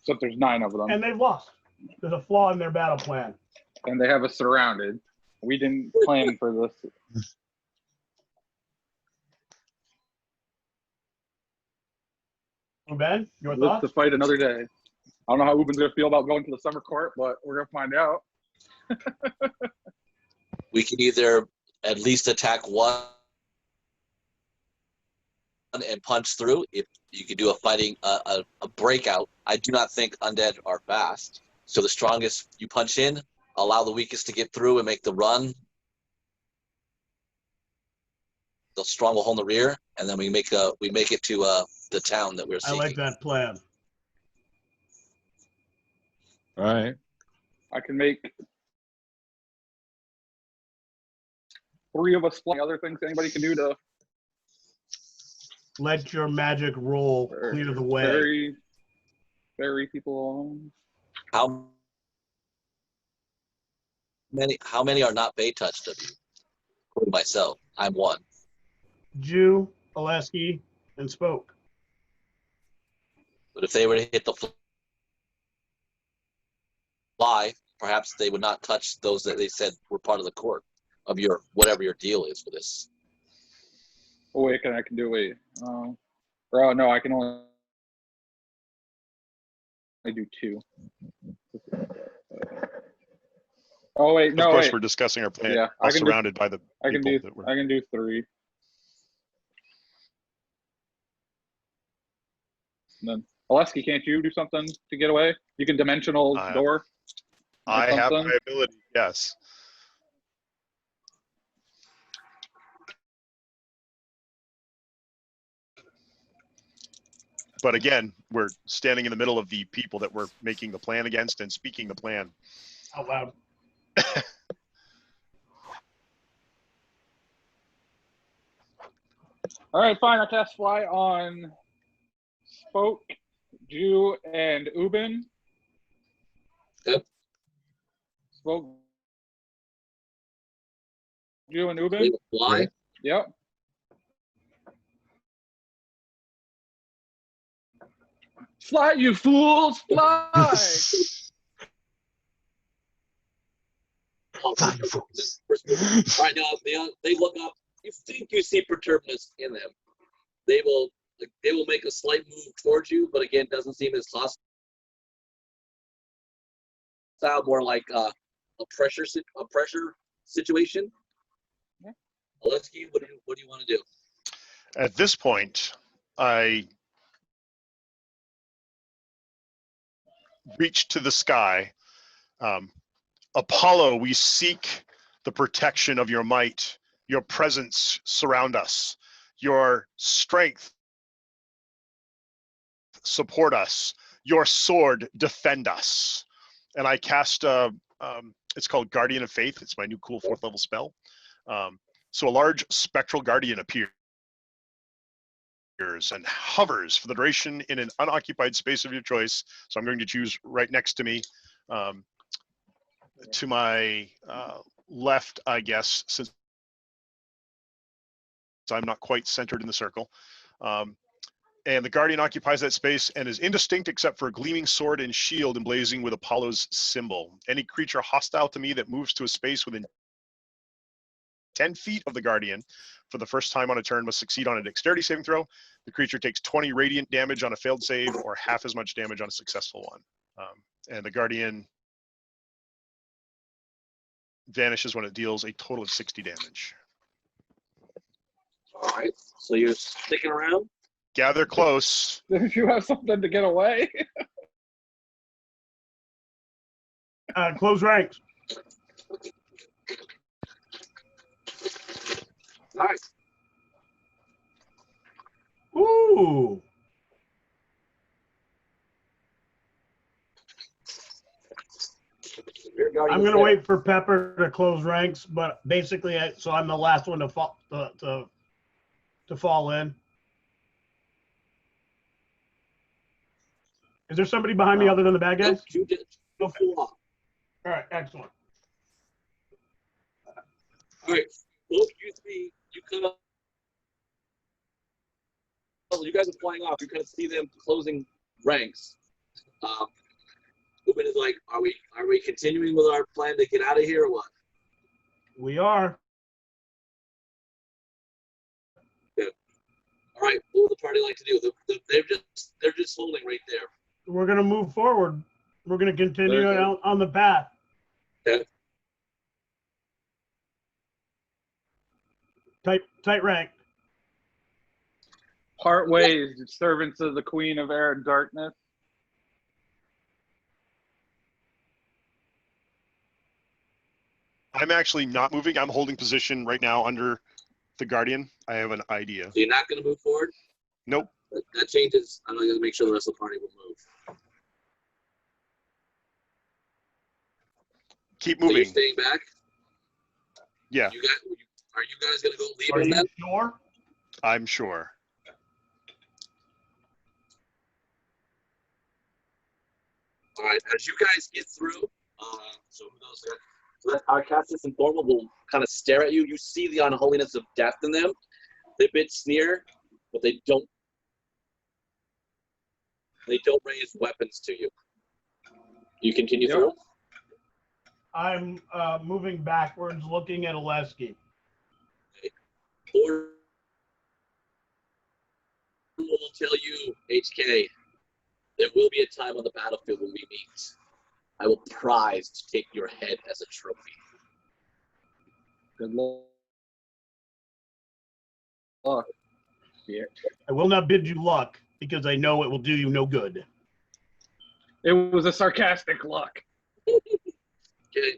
except there's 9 of them, And they've lost. There's a flaw in their battle plan. and they have us surrounded. We didn't plan for this. Ben, your Live thoughts? to fight another day. I don't know how Uben's going to feel about going to the summer court, but we're going to find out. We can either at least attack one and punch through. If you could do a breakout, I do not think undead are fast. So the strongest you punch in, allow the weakest to get through and make the run. The strong will hold the rear, and then we make it to the town that we're I seeking. like that plan. All right. I can make 3 of us fly. Other things anybody can do to Let your magic roll clear the way. ferry people along. How many are not Bay touched of you? Including myself. I'm one. Jew, Oleski, and Spoke. But if they were to hit the fly, perhaps they would not touch those that they said were part of the court of your whatever your deal is for this. Oh wait, I can do wait. Oh no, I can only do 2. Oh wait, no Of course, wait. we're discussing our plan. Yeah, While surrounded by the I can people do that were. I can do 3. And then Oleski, can't you do something to get away? You can dimensional door. I have something? my ability, yes. But again, we're standing in the middle of the people that we're making the plan against and speaking the plan. Out loud. All right, fine. I cast fly on Spoke, Jew, and Ubin. Yep. Spoke, Jew, and Ubin. Fly. Yep. Fly, you fools! Fly! Right now, they look up. You think you see perturbedness in them. They will make a slight move towards you, but again, doesn't seem as hostile. More like a pressure situation. Yeah. Oleski, what do you want to do? At this point, I reach to the sky. Apollo, we seek the protection of your might. Your presence surround us. Your strength support us. Your sword defend us. And I cast it's called Guardian of Faith. It's my new cool 4th level spell. So a large spectral guardian appears and hovers for the duration in an unoccupied space of your choice. So I'm going to choose right next to me. To my left, I guess, since I'm not quite centered in the circle. And the Guardian occupies that space and is indistinct except for a gleaming sword and shield emblazoned with Apollo's symbol. Any creature hostile to me that moves to a space within 10 feet of the Guardian for the first time on a turn must succeed on a dexterity saving throw. The creature takes 20 radiant damage on a failed save or half as much damage on a successful one. And the Guardian vanishes when it deals a total of 60 damage. All right. So you're sticking around? Gather close. Did you have something to get away? Close ranks. Nice. Ooh. I'm gonna wait for Pepper to close ranks, but basically, so I'm the last one to fall to fall in. Is there somebody behind me other than the bad guys? You did. Okay. All right, excellent. All right, both you three, you kind of, you guys are flying off. You kind of see them closing ranks. Ubin is like, are we continuing with our plan to get out of here or what? We are. Good. All right, what would the party like to do? They're just holding right there. We're gonna move forward. We're gonna continue Very good. on the path. Okay. Tight rank. Part ways, servants of the Queen of Air and Darkness. I'm actually not moving. I'm holding position right now under the Guardian. I have an idea. So you're not going to move forward? Nope. That changes. I'm going to make sure the rest of the party will move. Keep So you're moving. staying back? Yeah, Are you guys going to go leave Are him you then? sure? I'm sure. All right. As you guys get through, so who knows that? So that Arcastus and Thorma will kind of stare at you. You see the unholiness of death in them. They bit sneer, but they don't raise weapons to you. You continue through? I'm moving backwards, looking at Oleski. Thorma will tell you, HK, there will be a time on the battlefield when we meet. I will prize to take your head as a trophy. Good luck. Yeah. I will not bid you luck because I know it will do you no good. It was a sarcastic luck. Okay.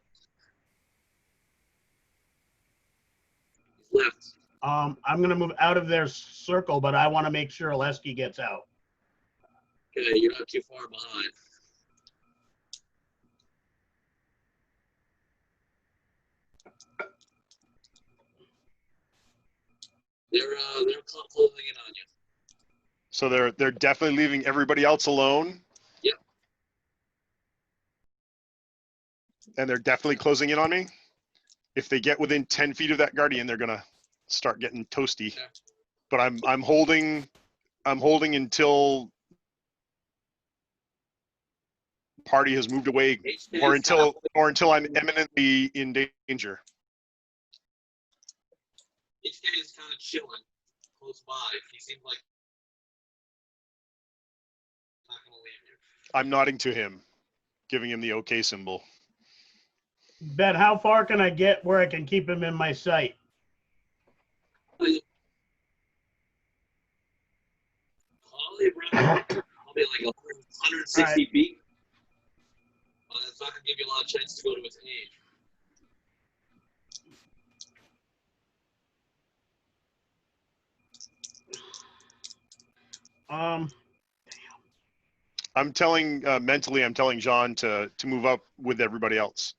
He's left. I'm going to move out of their circle, but I want to make sure Oleski gets out. Okay, you're not too far behind. They're closing in on you. So they're definitely leaving everybody else alone. Yep. And they're definitely closing in on me. If they get within 10 feet of that Guardian, they're gonna start getting toasty. Okay. But I'm holding until party has moved away, HK or is kind of- until I'm imminently in danger. HK is kind of chilling close by. He seems like not gonna leave you. I'm nodding to him, giving him the OK symbol. Ben, how far can I get where I can keep him in my sight? Probably around, probably like 160 Alright. feet. It's not gonna give you a lot of chance to go to its aid. I'm telling mentally, I'm telling John to move up with everybody else.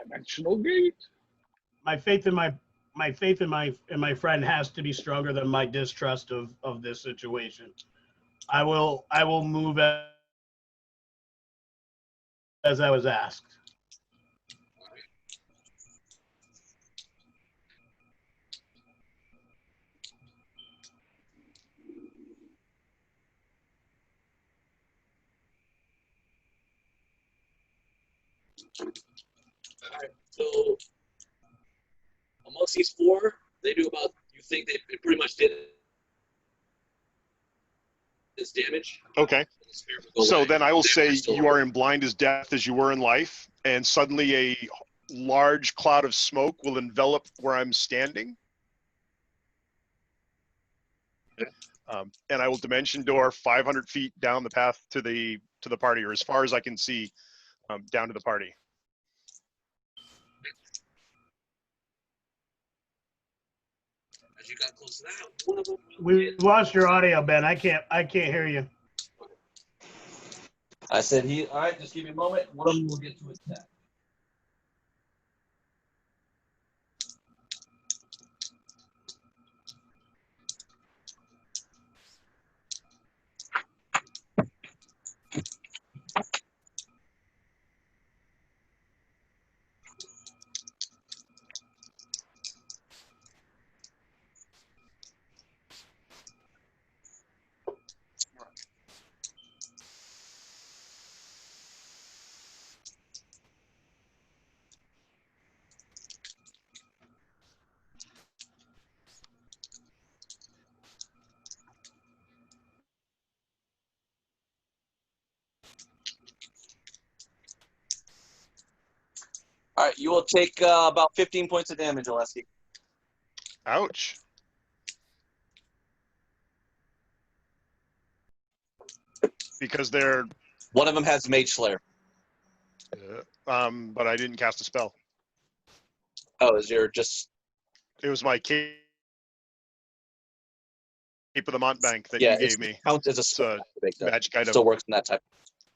Dimensional gate. My faith in my friend has to be stronger than my distrust of this situation. I will move as I was asked. Alright, so amongst these four, they do about, you think they pretty much did this damage. Okay. The spirit will go So away. then I will They say still you are in blind as death as you were in life, and suddenly a large cloud of smoke will envelop where I'm standing. And I will dimension door 500 feet down the path to the party, or as far as I can see, down to the party. As you got close to that, one of them will We hit. lost your audio, Ben. I can't hear you. I said all right, just give me a moment. One of them will get to attack. All right, you will take about 15 points of damage, Oleski. Ouch. Because they're, One of them has Mage Slayer. but I didn't cast a spell. Oh, is your just It was my Cape of the Montbank that yeah? you It gave me. counts as a It's spell. a magic item. Still works in that type.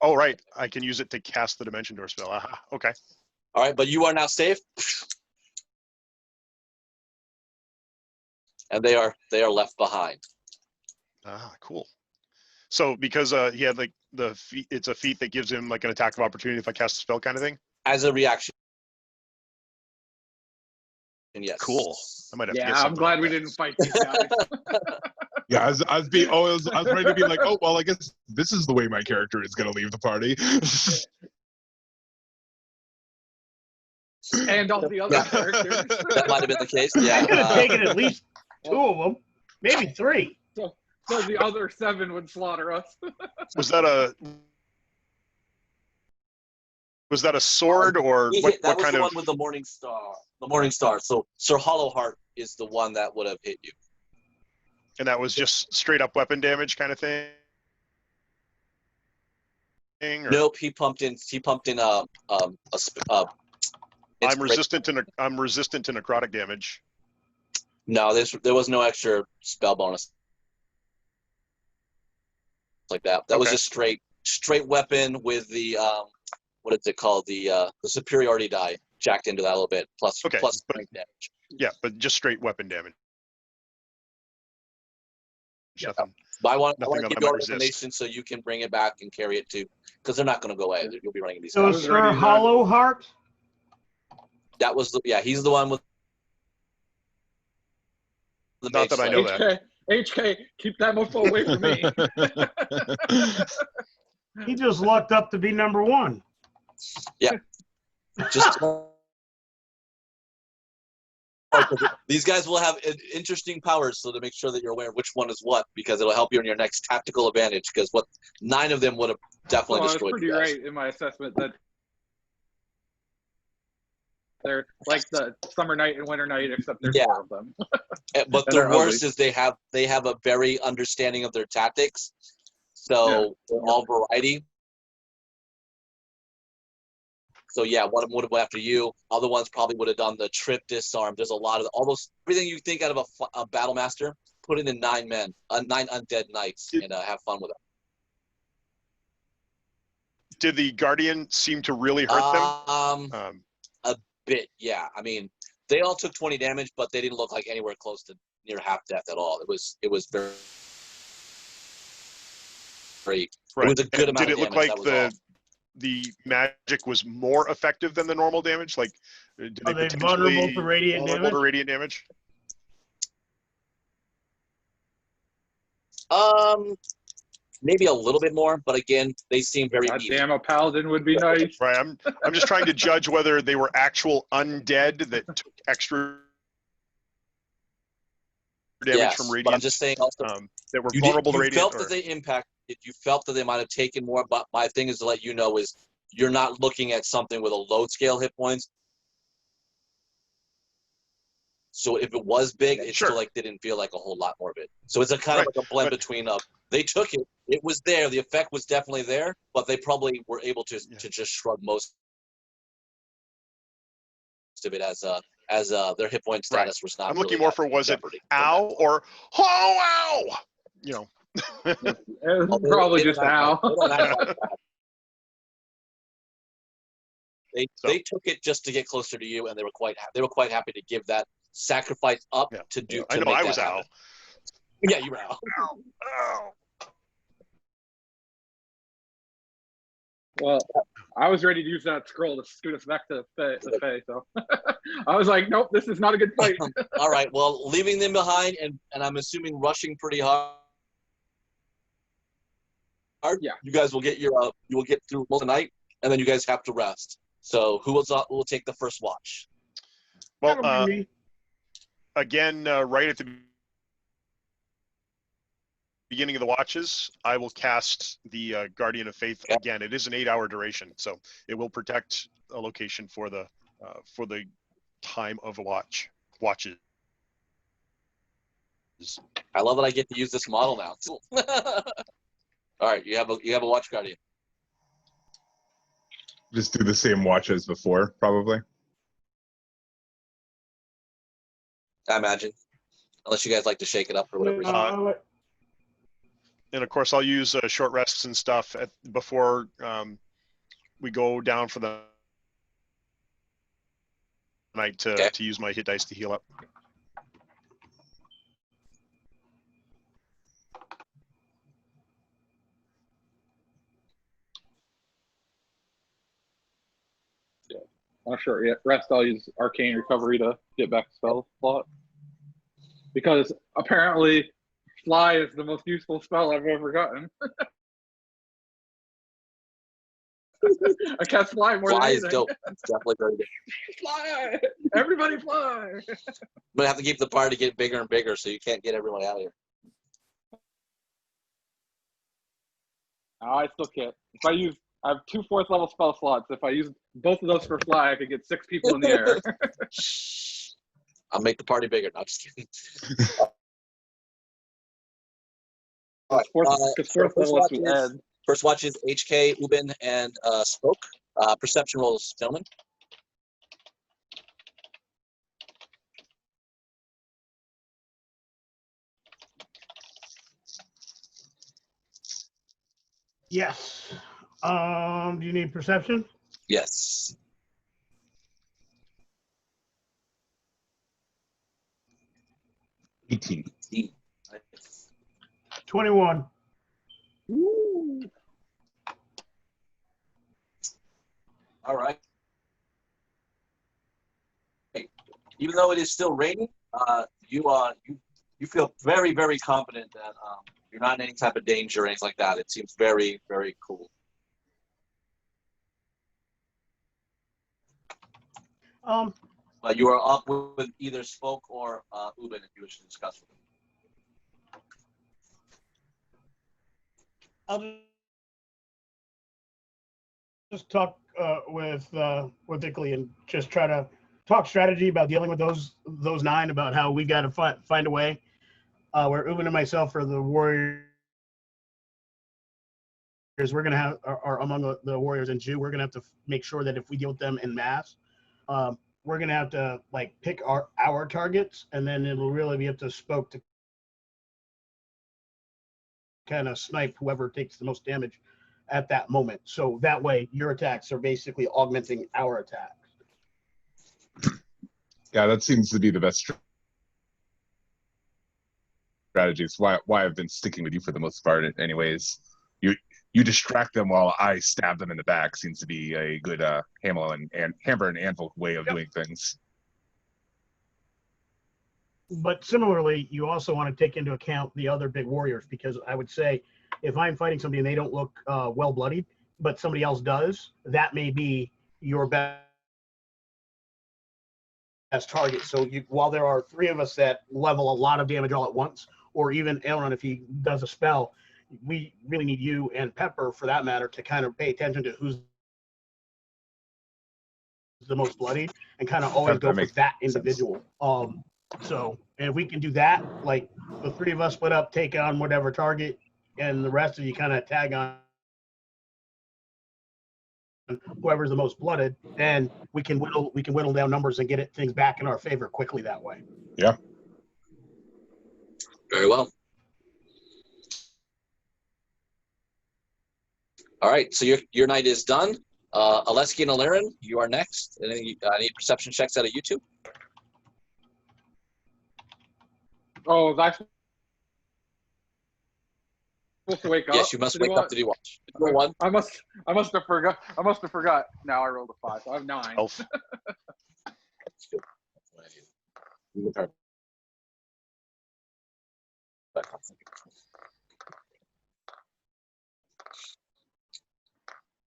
Oh, right. I can use it to cast the Dimension Door spell. Aha. Okay. All right, but you are now safe, and they are left behind. Ah, cool. So because he had like the feat, it's a feat that gives him like an attack of opportunity if I cast a spell kind of thing. As a reaction. And yes. Cool. I might have to Yeah, get I'm something glad like we that. didn't fight these guys. Yeah, I was ready to be like, oh well, I guess this is the way my character is gonna leave the party. And all the other Yeah. characters. That might have been the case. I Yeah. could have taken at least 2 of them, maybe 3. So the other 7 would slaughter us. Was that a sword or He what, hit, that what was kind the of? one with the Morning Star. The Morning Star. So Sir Hollowheart is the one that would have hit you. And that was just straight up weapon damage kind of thing. Or? Nope. He pumped in I'm resistant to necrotic damage. No, there was no extra spell bonus like that. That was Okay. just straight weapon with the what is it called, the superiority die jacked into that a little bit plus Okay, plus but- strength damage. Yeah, but just straight weapon damage. Yeah. Nothing. But I want Nothing to that give I you all might the resist. information so you can bring it back and carry it too, because they're not going to go away. You'll be running these So guys. was Sir ready to- Hollowheart, That was he's the one with the Not Mage that I Slayer. know that. HK, keep that mofo away from me. he just lucked up to be number 1. Just these guys will have interesting powers, so to make sure that you're aware of which one is what, because it'll help you in your next tactical advantage. Because 9 of them would have definitely Well, I was destroyed pretty you guys. right in my assessment that they're like the summer night and winter night, except there's Yeah. 4 of them. But And the they're worst ugly. is they have a very understanding of their tactics, so they're all variety. So yeah, one of them would have went after you. Other ones probably would have done the trip disarm. There's a lot of all those, everything you think out of a battle master. Put it in 9 men, 9 undead knights, and have fun with it. Did the Guardian seem to really hurt them? A bit, yeah. I mean, they all took 20 damage, but they didn't look like anywhere close to near half death at all. It was very. Right. It was a good And amount did of it look damage, like that was all. the magic was more effective than the normal damage? Like, did Are they vulnerable to radiant vulnerable to damage? radiant damage? Maybe a little bit more, but again, they seem very God even. damn, a paladin would be nice. Right. I'm just trying to judge whether they were actual undead that took extra damage Yes, from but I'm radiant. just saying also, That were you vulnerable to radiant. felt Or, that they impacted. You felt that they might have taken more, but my thing is to let you know is you're not looking at something with a load scale hit points. So if it was big, it's Sure. still like they didn't feel like a whole lot more of it. So it's a kind Right, of like a blend but- between they took it, it was there, the effect was definitely there, but they probably were able to just shrug most of it as their hit point status was not. I'm looking really more at for was it jeopardy. ow or oh ow? You know. It was probably just Al. They don't act like that. So- They took it just to get closer to you, and they were quite happy to give that sacrifice up Yeah. to do. I to know make I that was happen. Al. Yeah, you were Al. Ow. Ow. Well, I was ready to use that scroll to scoot us back to the Fae, so I was like, nope, this is not a good fight. All right. Well, leaving them behind, and I'm assuming rushing pretty hard. Yeah. You guys will get you will get through most of the night, and then you guys have to rest. So who will take the first watch? Well, That'll be me. again, right at the beginning of the watches, I will cast the Guardian of Faith Okay. again. It is an 8-hour duration, so it will protect a location for the time of watches. I love that I get to use this model now. Cool. All right, you have a Watch Guardian. Just do the same watch as before, probably. I imagine, unless you guys like to shake it up for whatever reason. And of course, I'll use short rests and stuff before we go down for the night to use my hit dice to heal up. Not sure yet. Rest, I'll use Arcane Recovery to get back to spell slot. Because apparently, Fly is the most useful spell I've ever gotten. I cast Fly more Fly than is anything. dope. It's definitely very good. Fly! Everybody fly! I'm gonna have to keep the party get bigger and bigger, so you can't get everyone out of here. No, I still can't. I have 2 4th level spell slots. If I use both of those for Fly, I could get 6 people in the air. I'll make the party bigger. No, just kidding. All right. Because 4th level lets you add. First watch is HK, Ubin, and Spoke. Perception rolls, gentlemen. Yes. Do you need perception? Yes. 18. 21. Woo. All right. Even though it is still raining, you feel very, very confident that you're not in any type of danger or anything like that. It seems very, very cool. But you are up with either Spoke or Ubin if you wish to discuss with them. I'll just talk with Dickley and just try to talk strategy about dealing with those 9, about how we got to find a way where Ubin and myself are the warriors. We're gonna have are among the warriors and Jew. We're gonna have to make sure that if we deal with them in mass, we're gonna have to like pick our targets, and then it'll really be up to Spoke to kind of snipe whoever takes the most damage at that moment. So that way your attacks are basically augmenting our attacks. Yeah, that seems to be the best strategy. It's why I've been sticking with you for the most part anyways. You distract them while I stab them in the back seems to be a good hammer and anvil way of doing things. But similarly, you also want to take into account the other big warriors, because I would say if I'm fighting somebody and they don't look well bloodied, but somebody else does, that may be your best target. So while there are 3 of us that level a lot of damage all at once, or even Elrond if he does a spell, we really need you and Pepper, for that matter, to kind of pay attention to who's the most bloody and kind of always go for that individual. So if we can do that, like the 3 of us split up, take on whatever target, and the rest of you kind of tag on whoever's the most blooded, then we can whittle down numbers and get things back in our favor quickly that way. Yeah. Very well. All right, so your night is done. Aleski and Alaren, you are next. And any perception checks out of YouTube? Oh, was I supposed to wake up? Yes, you must wake up to do watch. Roll 1. I must have forgot. Now I rolled a 5, so I have 9. Elf. That's good.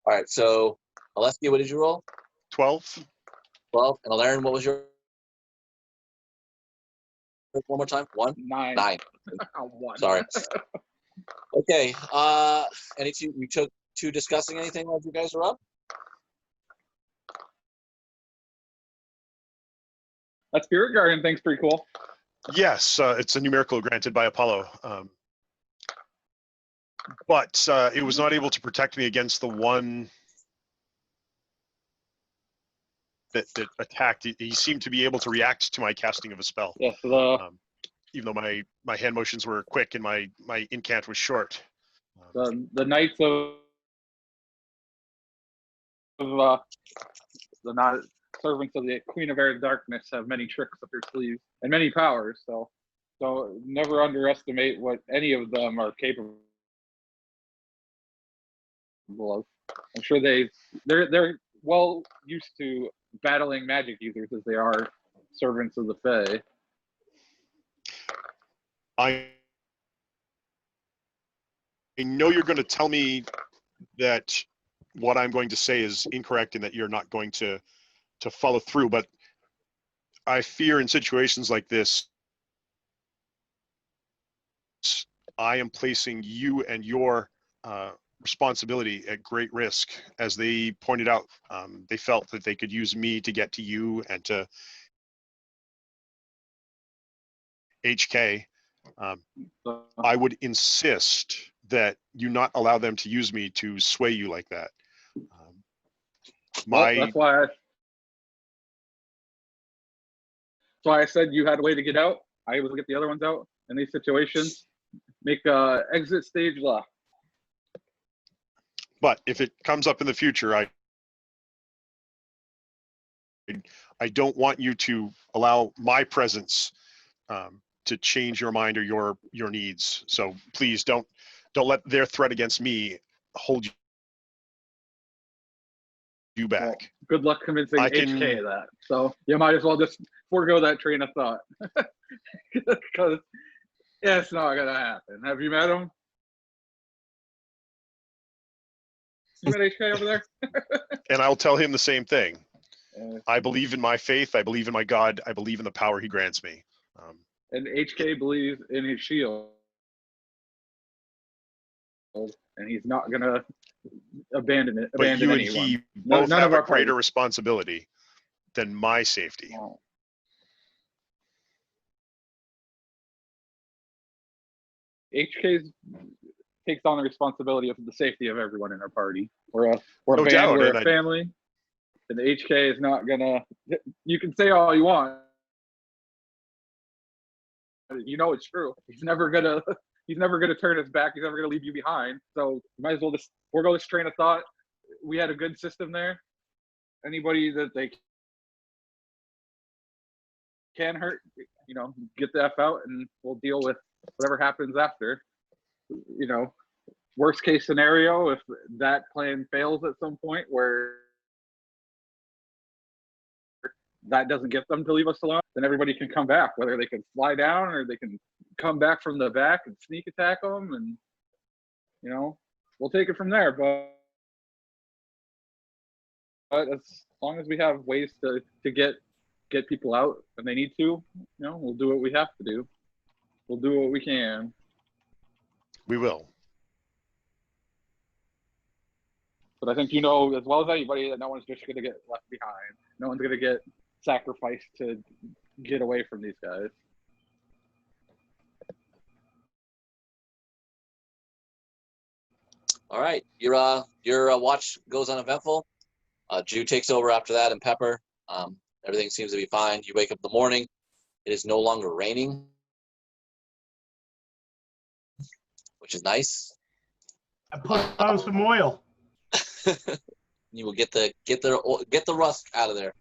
All right, so Aleski, what did you roll? 12. 12. And Alaren, what was your? One more time. 1. 9. 9. 1. Sorry. Okay. Any you took 2 discussing anything while you guys are up? That Spirit Guardian thing's pretty cool. Yes, it's a numerical granted by Apollo. But it was not able to protect me against the one that attacked. He seemed to be able to react to my casting of a spell. Yeah, so Even though my hand motions were quick and my incant was short. the Knights of the not servants of the Queen of Air Darkness have many tricks up their sleeves and many powers. So never underestimate what any of them are capable of. I'm sure they're well used to battling magic users as they are servants of the Fae. I know you're going to tell me that what I'm going to say is incorrect and that you're not going to follow through, but I fear in situations like this, I am placing you and your responsibility at great risk. As they pointed out, they felt that they could use me to get to you and to HK. I would insist that you not allow them to use me to sway you like that. Well, that's why I said you had a way to get out. I was to get the other ones out in these situations. Make exit stage left. But if it comes up in the future, I don't want you to allow my presence to change your mind or your needs. So please don't let their threat against me hold you back. Well, good luck convincing HK of that. So you might as well just forego that train of thought. Because it's not going to happen. Have you met him? You met HK over there? And I'll tell him the same thing. I believe in my faith. I believe in my God. I believe in the power he grants me. And HK believes in his shield. And he's not going to abandon it. But you and anyone. he both None have of a our greater parties. responsibility than my safety. Well, HK takes on the responsibility of the safety of everyone in our party. We're a No band, doubt, we're and a family. And HK is not going to, you can say all you want. You know it's true. He's never gonna turn his back. He's never gonna leave you behind. So you might as well just forego this train of thought. We had a good system there. Anybody that they can hurt, get the F out, and we'll deal with whatever happens after. Worst case scenario, if that plan fails at some point where that doesn't get them to leave us alone, then everybody can come back, whether they can fly down or they can come back from the back and sneak attack them, and we'll take it from there. But as long as we have ways to get people out when they need to, we'll do what we have to do. We'll do what we can. We will. But I think as well as anybody that no one's just going to get left behind. No one's going to get sacrificed to get away from these guys. All right, your watch goes uneventful. Jew takes over after that, and Pepper. Everything seems to be fine. You wake up in the morning. It is no longer raining, which is nice. I put on some oil. You will get the rust out of there.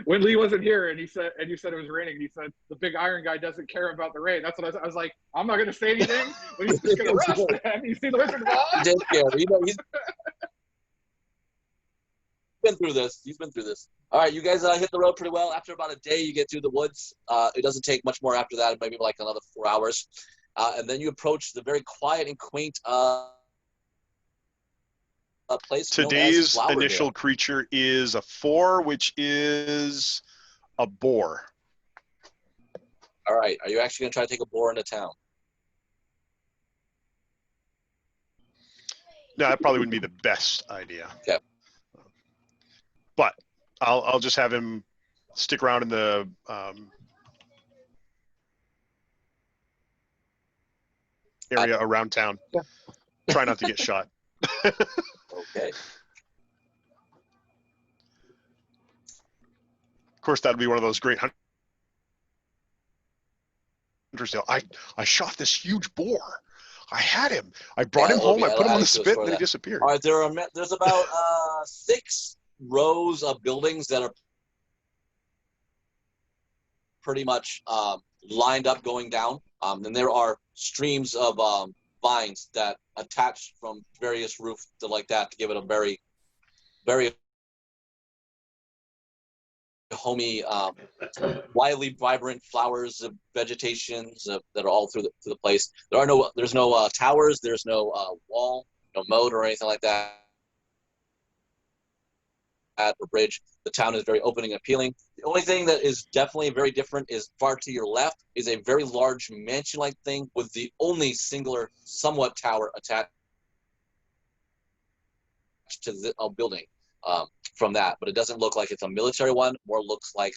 When Lee wasn't here and you said it was raining, he said the big iron guy doesn't care about the rain. That's what I was like. I'm not going to say anything, but he's just going to rust. You see the Wizard of Oz? He did care. He's been through this. He's been through this. All right, you guys hit the road pretty well. After about a day, you get through the woods. It doesn't take much more after that, maybe like another 4 hours. And then you approach the very quiet and quaint place. Today's initial creature is a 4, which is a boar. All right. Are you actually going to try to take a boar into town? No, that probably wouldn't be the best idea. Okay. But I'll just have him stick around in the area around town. Yeah. Try not to get shot. Okay. Of course, that'd be one of those great hunters tale. I shot this huge boar. I had him. I brought him home. I put him on the spit, and then he disappeared. All right, there's about 6 rows of buildings that are pretty much lined up going down. And there are streams of vines that attach from various roofs to like that to give it a very, very homey, wildly vibrant flowers of vegetations that are all through the place. There's no towers, there's no wall, no moat or anything like that at the bridge. The town is very opening and appealing. The only thing that is definitely very different is far to your left is a very large mansion-like thing with the only singular, somewhat tower attached to the building from that. But it doesn't look like it's a military one. More looks like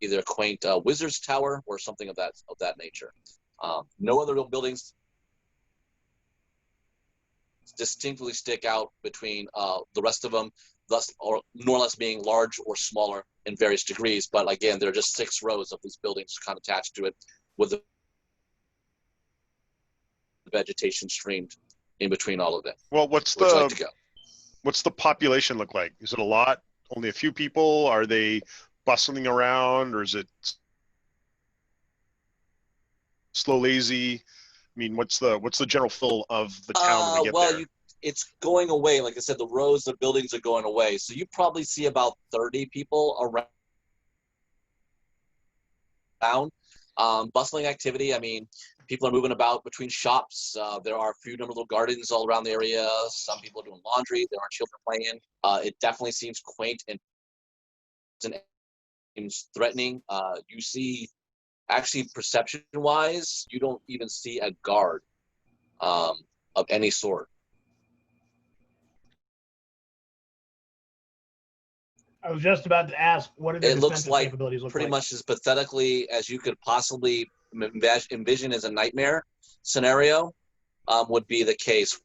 either a quaint wizard's tower or something of that nature. No other real buildings distinctly stick out between the rest of them, thus or more or less being large or smaller in various degrees. But again, there are just 6 rows of these buildings kind of attached to it with the vegetation streamed in between all of them. Well, what's the population look like? Is it a lot? Only a few people? Are they bustling around, or is it slow, lazy? I mean, what's the general feel of the town when we get there? It's going away. Like I said, the rows of buildings are going away. So you probably see about 30 people around. Bustling activity. I mean, people are moving about between shops. There are a few little gardens all around the area. Some people are doing laundry. There are children playing. It definitely seems quaint and seems threatening. You see, actually, perception-wise, you don't even see a guard of any sort. I was just about to ask, what are the defensive capabilities look like? Pretty much as pathetically as you could possibly envision as a nightmare scenario would be the case,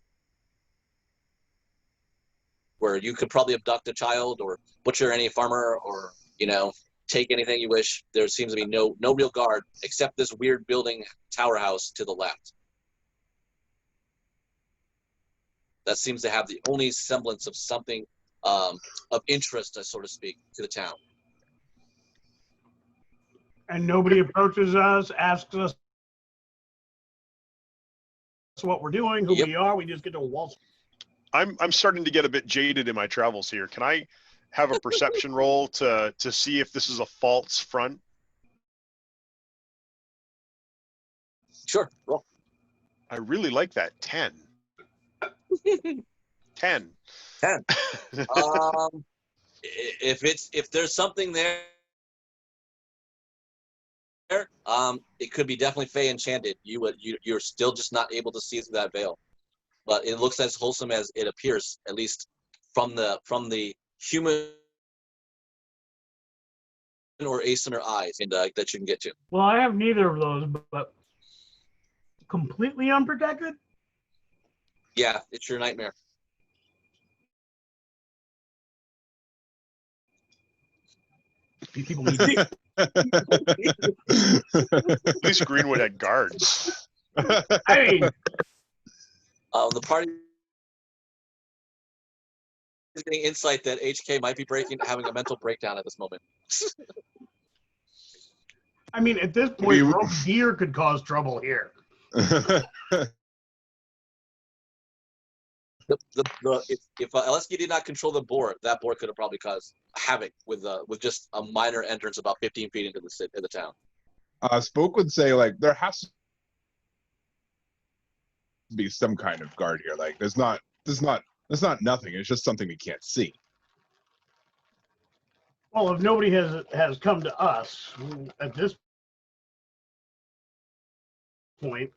where you could probably abduct a child or butcher any farmer or, take anything you wish. There seems to be no real guard except this weird building tower house to the left. That seems to have the only semblance of something of interest, so to speak, to the town. And nobody approaches us, asks us what we're doing, who we are. We just get to a wall. I'm starting to get a bit jaded in my travels here. Can I have a perception roll to see if this is a false front? Sure, roll. I really like that. 10. 10. 10. If there's something there, it could be definitely Fey enchanted. You're still just not able to see through that veil, but it looks as wholesome as it appears, at least from the human or asymmetric eyes that you can get to. Well, I have neither of those, but completely unprotected. Yeah, it's your nightmare. These people need to. At least Greenwood had guards. I mean, the party is getting insight that HK might be having a mental breakdown at this moment. I mean, at this point, rogue deer could cause trouble here. If Alesky did not control the boar, that boar could have probably caused havoc with just a minor entrance about 15 feet into the town. Spoke would say, like, there has to be some kind of guard here. Like, there's not nothing. It's just something we can't see. Well, if nobody has come to us at this point,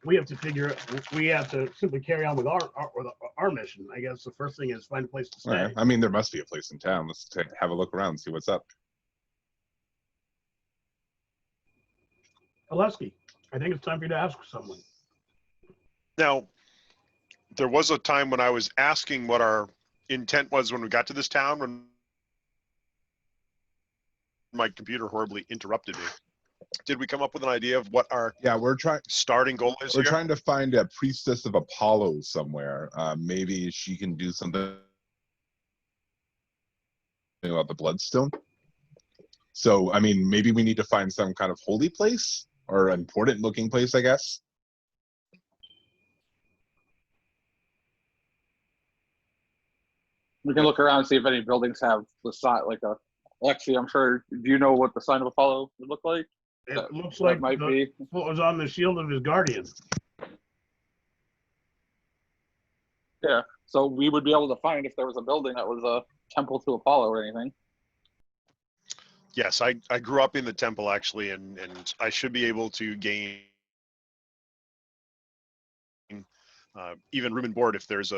we have to figure. We have to simply carry on with our mission. I guess the first thing is find a place to stay. All right. I mean, there must be a place in town. Let's have a look around, see what's up. Oleski, I think it's time for you to ask someone. Now, there was a time when I was asking what our intent was when we got to this town, when my computer horribly interrupted me. Did we come up with an idea of what our We're trying. starting goal is We're here? trying to find a priestess of Apollo somewhere. Maybe she can do something about the BloodStone. So, I mean, maybe we need to find some kind of holy place or important-looking place, I guess. We can look around and see if any buildings have the sign, like a Alexi. I'm sure. Do you know what the sign of Apollo would look like? It looks That like might be. what was on the shield of his guardian. Yeah. So we would be able to find if there was a building that was a temple to Apollo or anything. Yes, I grew up in the temple actually, and I should be able to gain even room and board if there's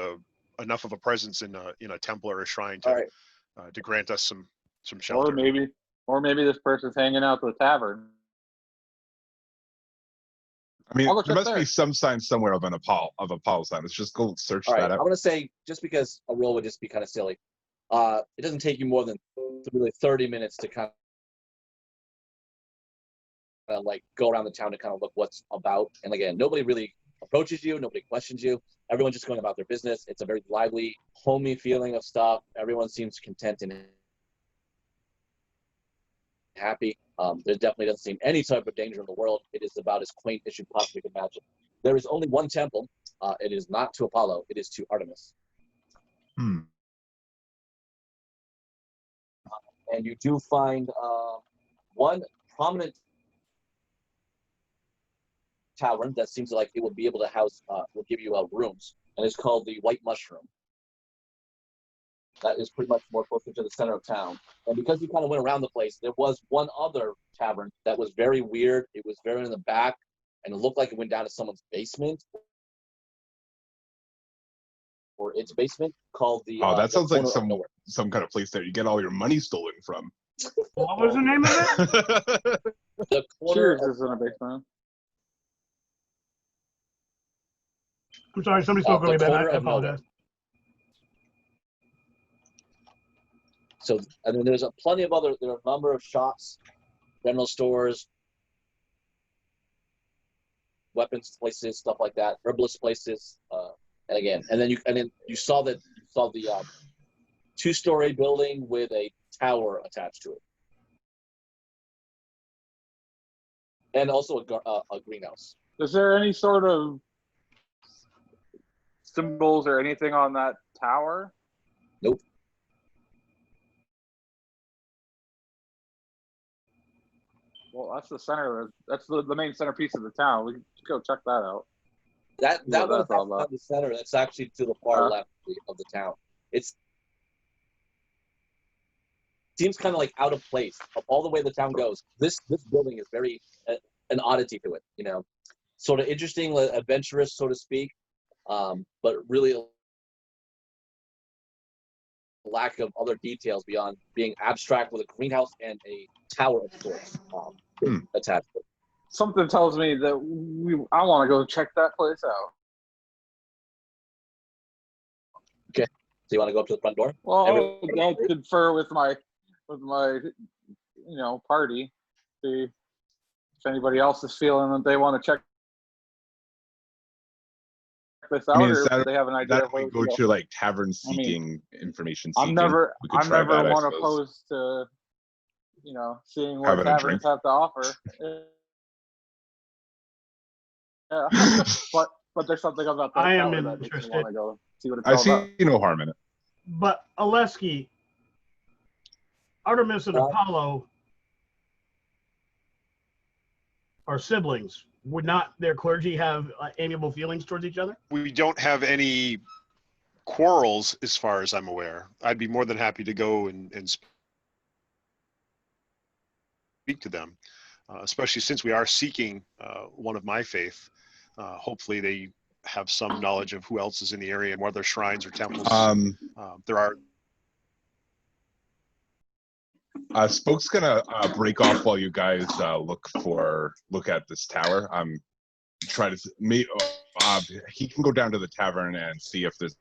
enough of a presence in a temple or a shrine All to right. to grant us some shelter. Or maybe this person's hanging out at the tavern. I mean, I'll go there check must be there. some sign somewhere of an Apollo sign. Let's just go search All right. that I'm out. gonna say just because a roll would just be kind of silly. It doesn't take you more than really 30 minutes to kind of like go around the town to kind of look what's about. And again, nobody really approaches you, nobody questions you. Everyone's just going about their business. It's a very lively, homey feeling of stuff. Everyone seems content and happy. There definitely doesn't seem any type of danger in the world. It is about as quaint as you possibly could imagine. There is only one temple. It is not to Apollo. It is to Artemis. Hmm. And you do find one prominent tavern that seems like it will be able to house, will give you rooms, and it's called the White Mushroom. That is pretty much more closer to the center of town. And because you kind of went around the place, there was one other tavern that was very weird. It was very in the back, and it looked like it went down to someone's basement or its basement, called the. Oh, that sounds like Corner of Nowhere. some kind of place that you get all your money stolen from. What was the name of it? The corner Cheers of, is in a basement. I'm sorry, somebody spoke the really bad. corner I of Nowhere. apologize. So, and then there's there are a number of shops, general stores, weapons places, stuff like that, herbalist places, and then you saw the two-story building with a tower attached to it, and also a greenhouse. Is there any sort of symbols or anything on that tower? Nope. Well, that's the center. That's the main centerpiece of the town. We can go check that out. That Yeah, one is that's all not the center. That's actually to the far left of the town. It seems kind of like out of place. All the way the town goes, this building is very an oddity to it. You know, sort of interesting, adventurous, so to speak, but really a lack of other details beyond being abstract with a greenhouse and a tower of sorts attached to it. Something tells me that I want to go check that place out. Okay, so you want to go up to the front door? Well, I'll confer with my party. See if anybody else is feeling that they want to check this out, I mean, or if they have an idea that of where we go to like tavern seeking, information seeking. I'm never one suppose. opposed to seeing what Having a taverns drink. have to offer. Yeah, but there's something about that I am tower that makes me interested. want to go see what it's I all see about. no harm in it. But Oleski, Artemis and Apollo are siblings. Would not their clergy have amiable feelings towards each other? We don't have any quarrels as far as I'm aware. I'd be more than happy to go and speak to them, especially since we are seeking one of my faith. hopefully they have some knowledge of who else is in the area and what other shrines or temples there are. Spoke's gonna break off while you guys look at this tower. Try to he can go down to the tavern and see if there's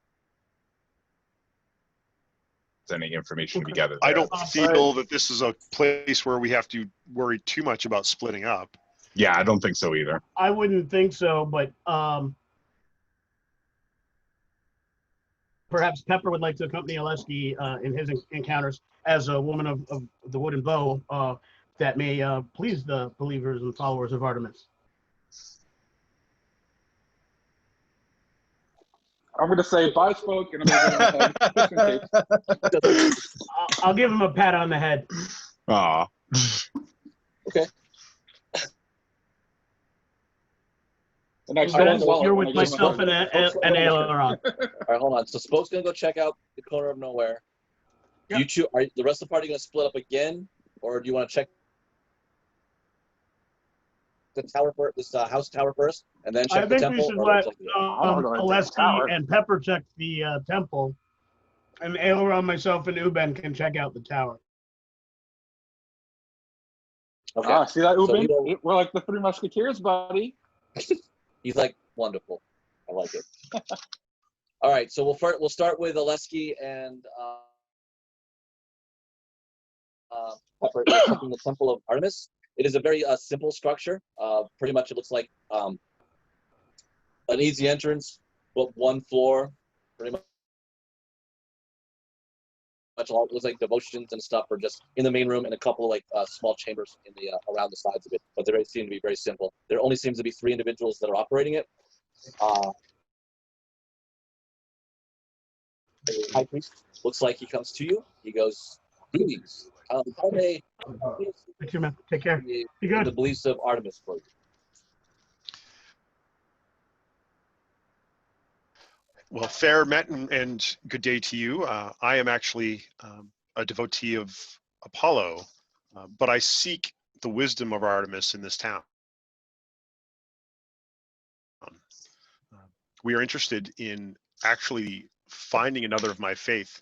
any information to be gathered there. I don't feel that this is a place where we have to worry too much about splitting up. Yeah, I don't think so either. I wouldn't think so, but perhaps Pepper would like to accompany Oleski in his encounters as a woman of the wood and bow that may please the believers and followers of Artemis. I'm going to say bye, Spoke, and I'm going to go ahead, just in case. I'll give him a pat on the head. Aw. Okay. And I Ben, swallow you're when I with give him a myself hug. and Aileron. All right, hold on. So Spoke's gonna go check out the corner of nowhere. Yep. You two, are the rest of the party gonna split up again, or do you want to check the tower first, this house tower first, and then check I the think we temple? should or let check the- don't know, it's a tower. Oleski and Pepper check the temple, and Aileron, myself, and Uben can check out the tower. Okay. Ah, see that, So Ubin? you don't- We're like the Three Musketeers, buddy. He's like, wonderful. I like it. All right, so we'll start with Oleski and Pepper checking the Temple of Artemis. It is a very simple structure. Pretty much, it looks like an easy entrance, but one floor. Pretty much all it looks like devotions and stuff are just in the main room and a couple of like small chambers in the around the sides of it. But they seem to be very simple. There only seems to be 3 individuals that are operating it. The high priest looks like he comes to you. He goes, "Greetings. How may Thank you, man. Take care. the, You good? the beliefs of Artemis for you?" Well, fair met and good day to you. I am actually a devotee of Apollo, but I seek the wisdom of Artemis in this town. We are interested in actually finding another of my faith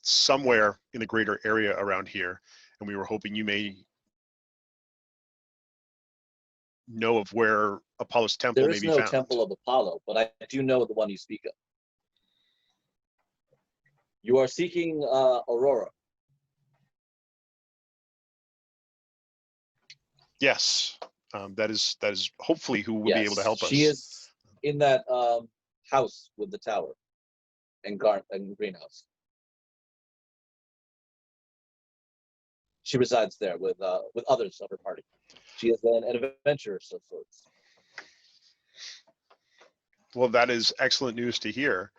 somewhere in the greater area around here, and we were hoping you may know of where Apollo's temple There may is be no found. temple of Apollo, but I do know the one you speak of. You are seeking Aurora. Yes, that is hopefully who will be able to help us. She is in that house with the tower and greenhouse. She resides there with others of her party. She is an adventurer of sorts. Well, that is excellent news to hear.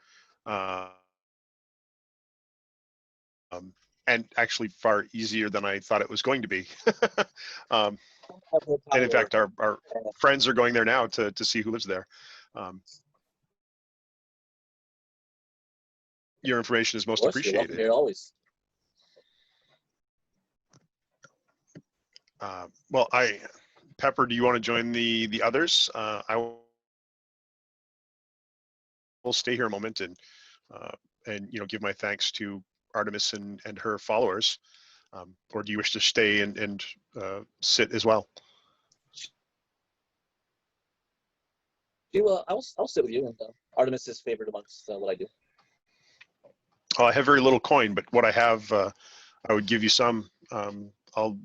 And actually far easier than I thought it was going to be. And in fact, our friends are going there now to see who lives there. Your information is most appreciated. Here always. Well, Pepper, do you want to join the others? I will stay here a moment and give my thanks to Artemis and her followers. Or do you wish to stay and sit as well? I'll sit with you. And Artemis is favored amongst what I do. I have very little coin, but what I have, I would give you some. I'll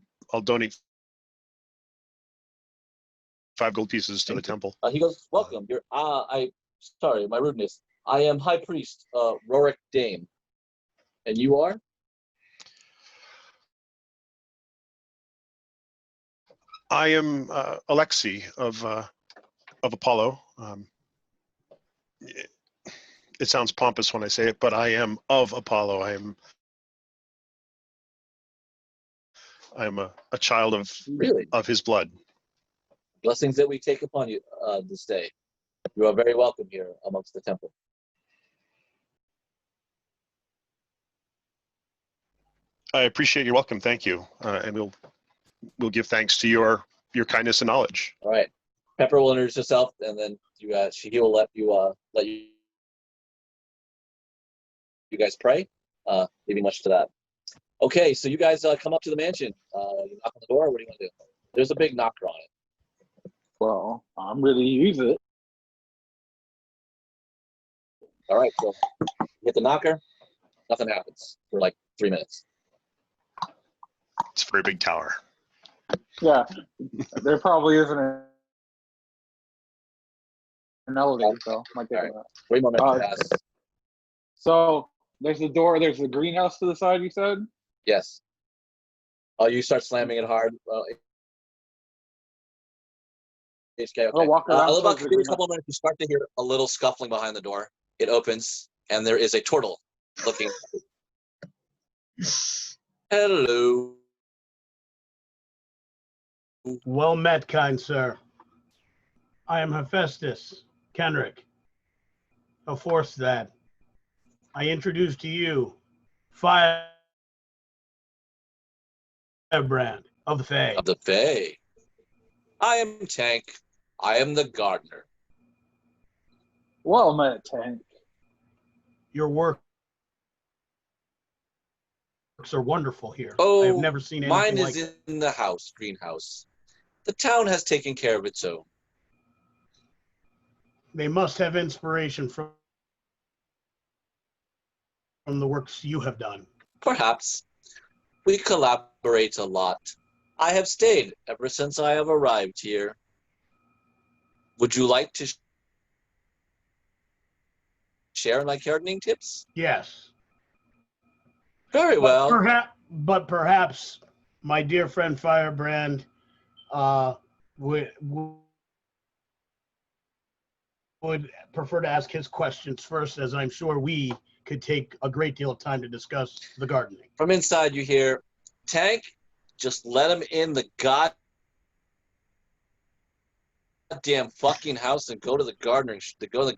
donate 5 gold pieces to the temple. He goes, "Welcome. Sorry, my rudeness. I am High Priest Rorik Dane, and you are?" I am Alexei of Apollo. It sounds pompous when I say it, but I am of Apollo. I am a child of his blood. Blessings that we take upon you this day. You are very welcome here amongst the temple. I appreciate your welcome. Thank you, and we'll give thanks to your kindness and knowledge. All right. Pepper will introduce herself, and then he will let you you guys pray, leaving much to that. Okay, so you guys come up to the mansion. You knock on the door. What do you want to do? There's a big knocker on it. Well, I'm ready to use it. All right, so you hit the knocker. Nothing happens for like 3 minutes. It's a very big tower. Yeah, there probably isn't an elevator, so might take All right. a minute. 3 more minutes pass. So there's the door. There's the greenhouse to the side. You said. Yes. Oh, you start slamming it hard. Okay. I'll walk around About towards the maybe a couple greenhouse. minutes, you start to hear a little scuffling behind the door. It opens, and there is a turtle looking. Hello. Well met, kind sir. I am Hephaestus Kenrick, a force that I introduce to you Firebrand of the Fae. Of the Fae. I am Tank. I am the gardener. Well met, Tank. Your works are wonderful here. Oh, I have never seen anything mine like is it. in the house, greenhouse. The town has taken care of its own. They must have inspiration from the works you have done. Perhaps. We collaborate a lot. I have stayed ever since I have arrived here. Would you like to share my gardening tips? Yes. Very well. But perhaps my dear friend Firebrand would prefer to ask his questions first, as I'm sure we could take a great deal of time to discuss the gardening. From inside you hear, Tank, just let him in the goddamn fucking house and go to the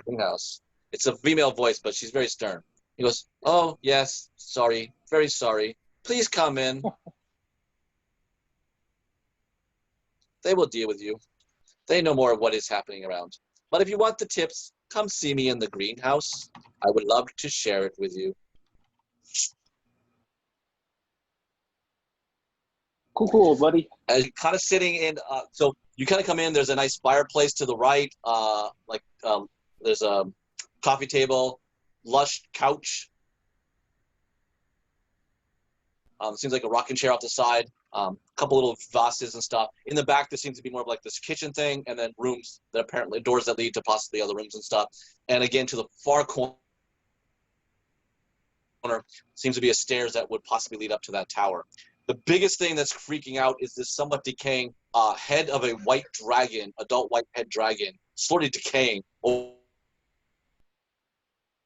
greenhouse. It's a female voice, but she's very stern. He goes, oh, yes, sorry, very sorry. Please come in. They will deal with you. They know more of what is happening around. But if you want the tips, come see me in the greenhouse. I would love to share it with you. Cool, buddy. As kind of sitting in, so you kind of come in, there's a nice fireplace to the right, there's a coffee table, lush couch. Seems like a rocking chair off the side, a couple little vases and stuff. In the back, there seems to be more of like this kitchen thing, and then rooms that apparently, doors that lead to possibly other rooms and stuff. And again, to the far corner seems to be a stairs that would possibly lead up to that tower. The biggest thing that's freaking out is this somewhat decaying head of a white dragon, adult white head dragon, slowly decaying over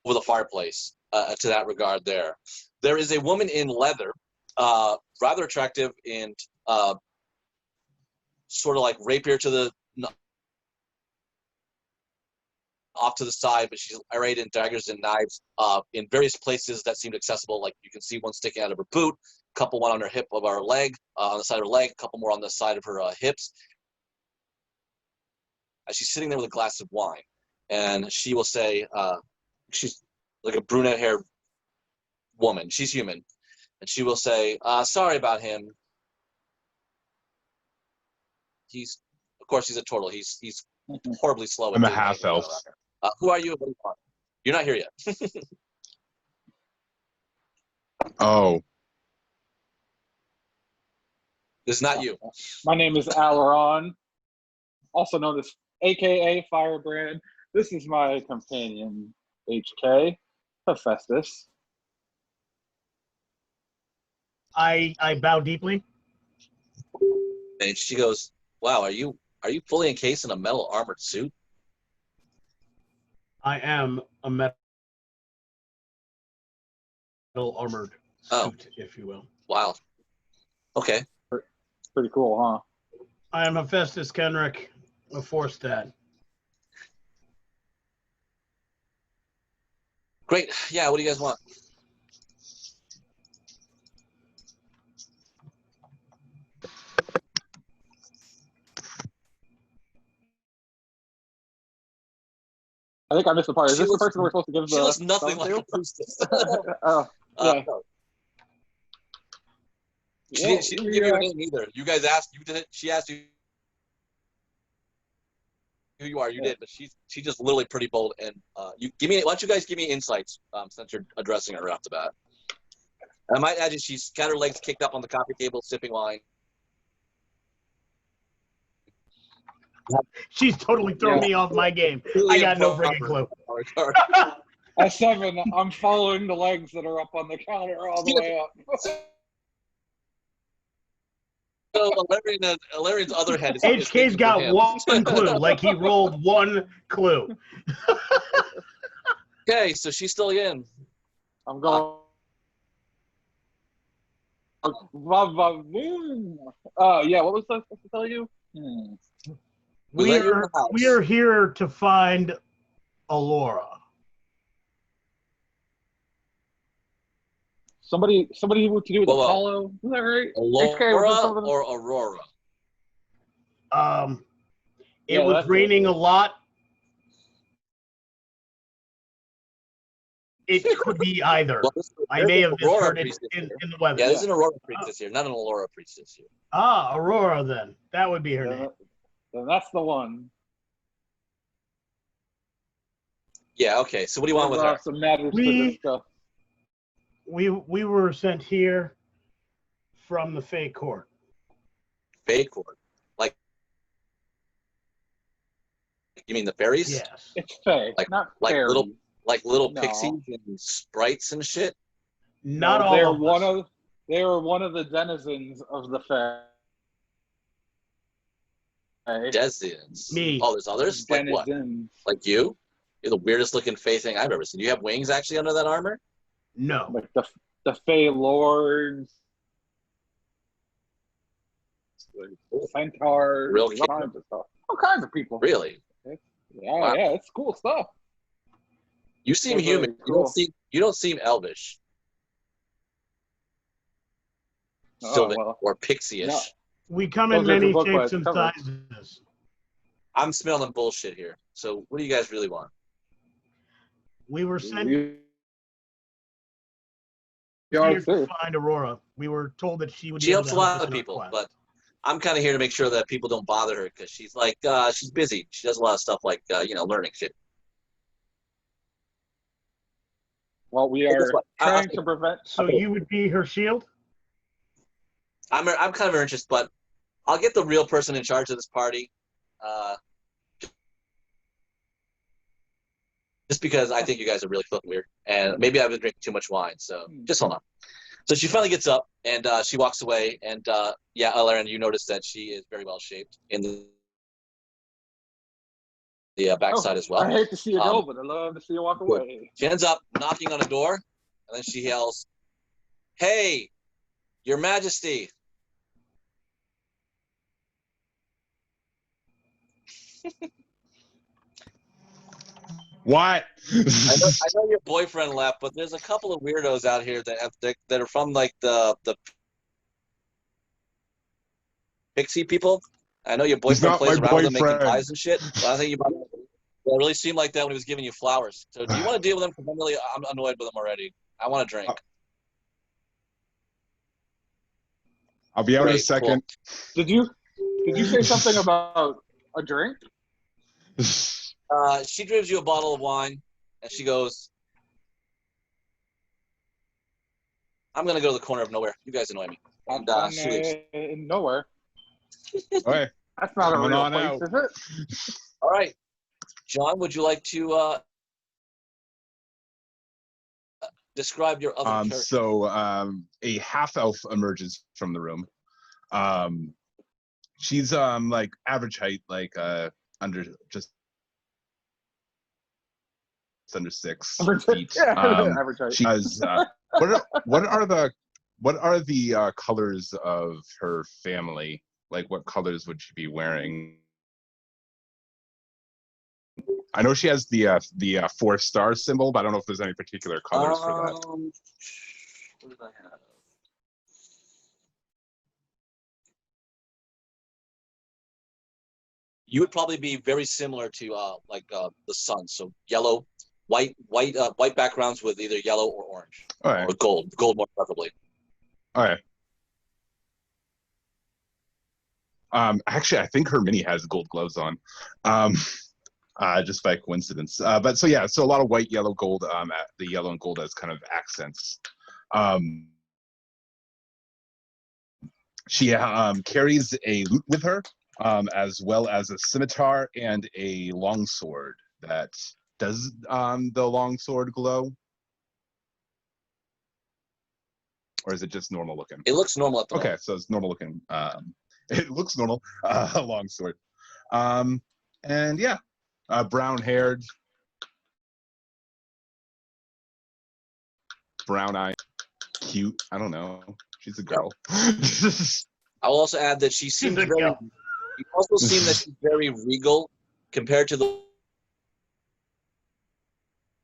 the fireplace to that regard there. There is a woman in leather, rather attractive and sort of like rapier to the off to the side, but she's arrayed in daggers and knives in various places that seemed accessible. Like you can see one sticking out of her boot, a couple one on her hip of her leg, on the side of her leg, a couple more on the side of her hips. As she's sitting there with a glass of wine, and she will say, she's like a brunette-haired woman. She's human, and she will say, "Sorry about him. Of course, he's a turtle. He's horribly slow." I'm a at doing half anything elf. around here. Who are you? What do you want? You're not here yet. Oh, This is not you. My name is Aileron, also known as AKA Firebrand. This is my companion, HK, Hephaestus. I bow deeply. And she goes, "Wow, are you fully encased in a metal armored suit?" I am a metal armored suit, if you will. Wow. Okay. Pretty cool, huh? I am Hephaestus Kenrick, a force dad. Great. Yeah. What do you guys want? I think I missed the part. Is She this looks- the person we're supposed to give the She looks nothing stuff like to? a priestess. Oh, yeah. No. Well, She didn't give you a name either. You guys asked. You did. She asked you who you are. You did, but she just literally pretty bold. And you give me. Why don't you guys give me insights since you're addressing her off the bat? And I might imagine she's got her legs kicked up on the coffee table, sipping wine. She's totally throwing me off my game. I got no freaking clue. At 7, I'm following the legs that are up on the counter all the way up. So Alarian's other head is HK's thinking for got him. one clue, like he rolled one clue. Okay, so she's still in. I'm going. Yeah, what was I supposed to tell you? We let you in the house. We are here to find Aurora. Somebody to do with Whoa. Apollo. Is that right? Aurora or Aurora? It Yeah, was that's raining a lot. It could be either. Well, I may have Aurora misheard it priestess in here. the weather. Yeah, there's an Aurora priestess here, not an Aurora priestess here. Ah, Aurora then. That would be her name. Then that's the one. Yeah, okay. So what do you want with her? Some matters to this stuff. We were sent here from the Fey Court. Fey Court? Like, you mean the fairies? Yes. It's Fey, not fairies. Little No. pixies and sprites and shit? Not No, all they're of one us. they were one of the denizens of the Fey. Denizens. Me. Oh, there's others? Like what? Denizens. Like you? You're the weirdest looking Fey thing I've ever seen. Do you have wings actually under that armor? No. Like the Fey Lords. Centaurs. Real all kinds of stuff. All kinds of people. Really? Yeah, Wow. yeah, it's cool stuff. You seem They're human. very cool. You don't seem elvish. Oh, Sylvan well. or pixie-ish. No. We come in Those are the many book shapes by and cover. sizes. I'm smelling bullshit here. So what do you guys really want? We were sent You here are to too. find Aurora. We were told that she would be She able helps to a help lot us of in our people, quest. but I'm kind of here to make sure that people don't bother her because she's like she's busy. She does a lot of stuff like learning shit. Well, we Hey, guess are what? trying to prevent. So you would be her shield? I'm kind of interested, but I'll get the real person in charge of this party. Just because I think you guys are really fucking weird, and maybe I've been drinking too much wine. So just hold on. So she finally gets up and she walks away, and yeah, Alarian, you notice that she is very well shaped in the backside as well. I hate to see you go, but I love to see you walk away. She ends up knocking on a door, and then she yells, "Hey, Your Majesty!" What? I know your boyfriend left, but there's a couple of weirdos out here that are from like the pixie people. I know your boyfriend not plays my around with them making boyfriend. pies and shit. But I think it really seemed like that when he was giving you flowers. So do you want to deal with them? Because I'm annoyed with them already. I want a drink. I'll be out in a Great, second. Did you say something about a drink? She gives you a bottle of wine, and she goes, "I'm gonna go to the corner of nowhere. You guys annoy me." And she leaves. In nowhere. Okay. That's not a Coming real on place, out. is it? All right, John, would you like to describe your other character? So a half elf emerges from the room. She's like average height, like under 6 feet. Yeah, average height. She has what are the colors of her family? Like what colors would she be wearing? I know she has the 4-star symbol, but I don't know if there's any particular colors for that. What did I have? you would probably be very similar to the sun. So yellow, white backgrounds with either yellow or orange All right. or gold more preferably. All right. Actually, I think her mini has gold gloves on, just by coincidence. But so yeah, so a lot of white, yellow, gold. The yellow and gold as kind of accents. She carries a lute with her, as well as a scimitar and a longsword. That does the longsword glow, or is it just normal looking? It looks normal at the Okay, moment. so it's normal looking. It looks normal. Longsword. And yeah, brown haired, brown eye, cute. I don't know. She's a girl. I will also add that she seems a very. girl. You also seem that she's very regal compared to the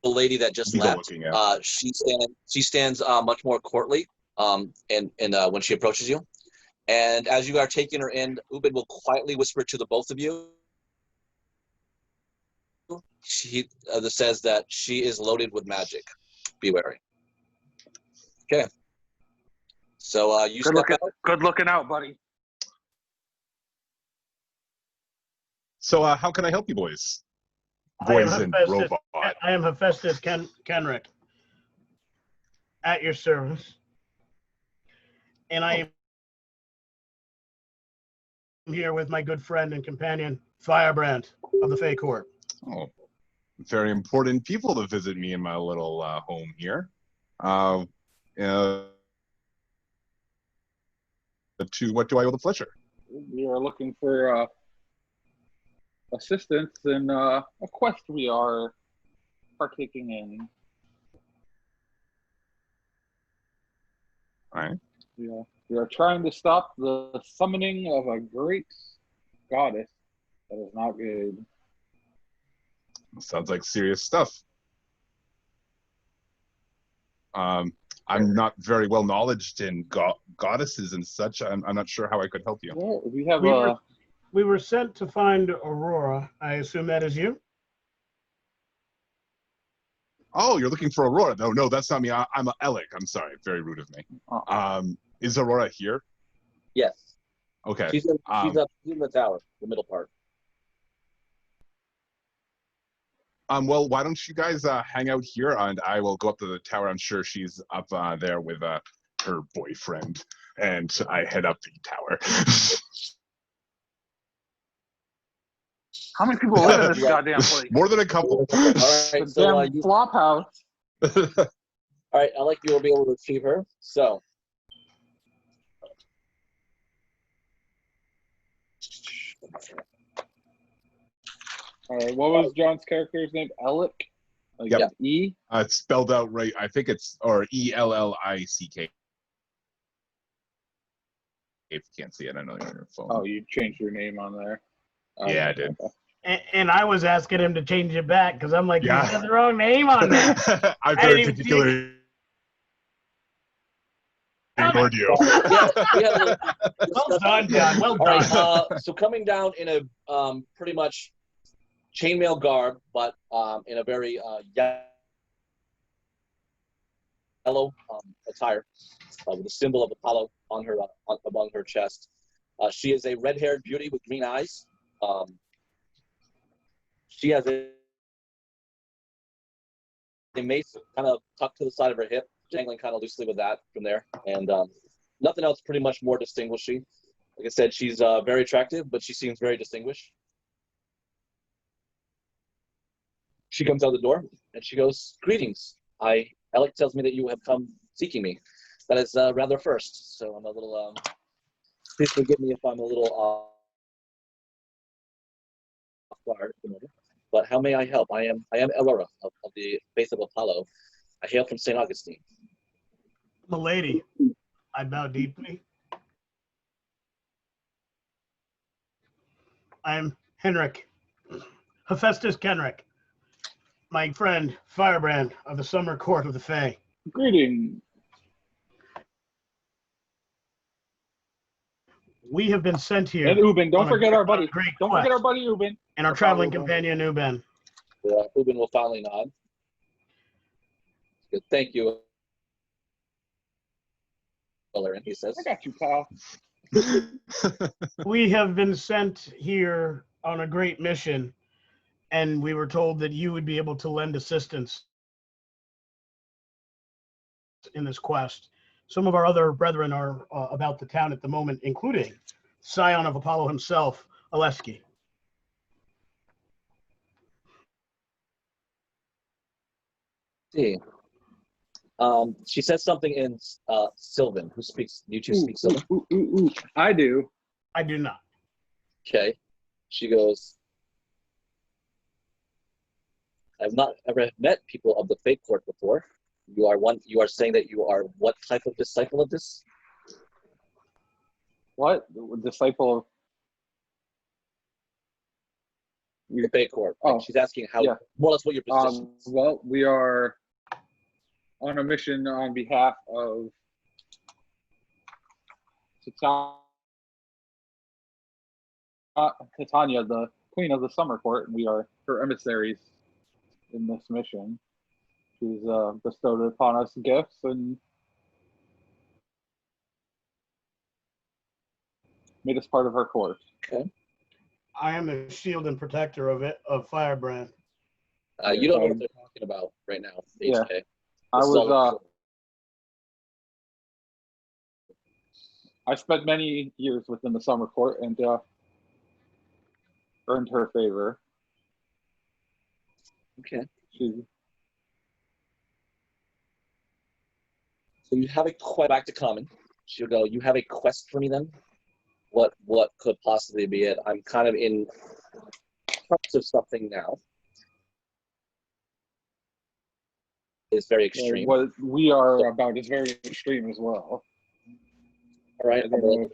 lady that just Legal left. looking, yeah. She stands much more courtly. And when she approaches you, and as you are taking her in, Ubid will quietly whisper to the both of you. She says that she is loaded with magic. Be wary. Okay. So you step out. Good looking out, buddy. So how can I help you boys? I am Boys and Hephaestus. robot. I am Hephaestus Kenrick. At your service. And I am here with my good friend and companion, Firebrand of the Fey Court. Oh, very important people to visit me in my little home here. To what do I owe the pleasure? We are looking for assistance in a quest we are partaking in. All right. We are trying to stop the summoning of a great goddess that is not good. Sounds like serious stuff. I'm not very well knowledged in goddesses and such. I'm not sure how I could help you. Well, we have We were sent to find Aurora. I assume that is you? Oh, you're looking for Aurora. No, that's not me. I'm Alec. I'm sorry. Very rude of me. Is Aurora here? Yes. Okay. She's up in the tower, the middle part. Well, why don't you guys hang out here, and I will go up to the tower. I'm sure she's up there with her boyfriend, and I head up the tower. how many people live in this goddamn place? More than a couple. All right. The So damn flop house. all right. I like you will be able to achieve her. So. All right, what was John's character's name? Alec? Like Yep. E? It's spelled out right. I think it's or ELLICK. If you can't see it, I know you're on your phone. Oh, you changed your name on there. Yeah, I did. And I was asking him to change it back because I'm like, Yeah. you got the wrong name on that. I'm I very didn't even particular. Ignored you. Yeah, we have a Well done, John. Well All done. right. So coming down in a pretty much chainmail garb, but in a very yellow attire with the symbol of Apollo on her above her chest. She is a red-haired beauty with green eyes. She has a mace kind of tucked to the side of her hip, dangling kind of loosely with that from there, and nothing else pretty much more distinguishing. Like I said, she's very attractive, but she seems very distinguished. She comes out the door and she goes, "Greetings. Alec tells me that you have come seeking me. That is rather first, so I'm a little. Please forgive me if I'm a little off guard at the moment. But how may I help? I am Aurora of the Faith of Apollo. I hail from St. Augustine. Milady, I bow deeply. I am Henrik, Hephaestus Kenrick, my friend Firebrand of the Summer Court of the Fae. Greeting. We have been sent here. And Ubin, don't on a forget great- our buddy. on a great Don't quest. forget our buddy Ubin. And our Our traveling fellow Ubin. companion, Uben. Ubin will finally nod. Good. Thank you, Valerian, he says. I got you, pal. We have been sent here on a great mission, and we were told that you would be able to lend assistance in this quest. Some of our other brethren are about the town at the moment, including Scion of Apollo himself, Alesky. See. She says something in Sylvan. Who speaks? You two speak Sylvan? Ooh. I do. I do not. Okay. She goes, I've not ever met people of the Fate Court before. You are saying that you are what type of disciple of this? What? Disciple of... The Fate Court. Oh, she's asking how, yeah. more or less what your position is. Well, we are on a mission on behalf of Titania, the Queen of the Summer Court, and we are her emissaries in this mission. She's bestowed upon us gifts and made us part of her court. Okay. I am the shield and protector of Firebrand. You don't know what they're talking about right now, HK. Yeah. I spent many years within the Summer Court and earned her favor. Okay. She... So you have a quest back to common. She'll go, you have a quest for me then? What could possibly be it? I'm kind of in parts of something now. It's very extreme. What we are about is very extreme as well. All right, I'm willing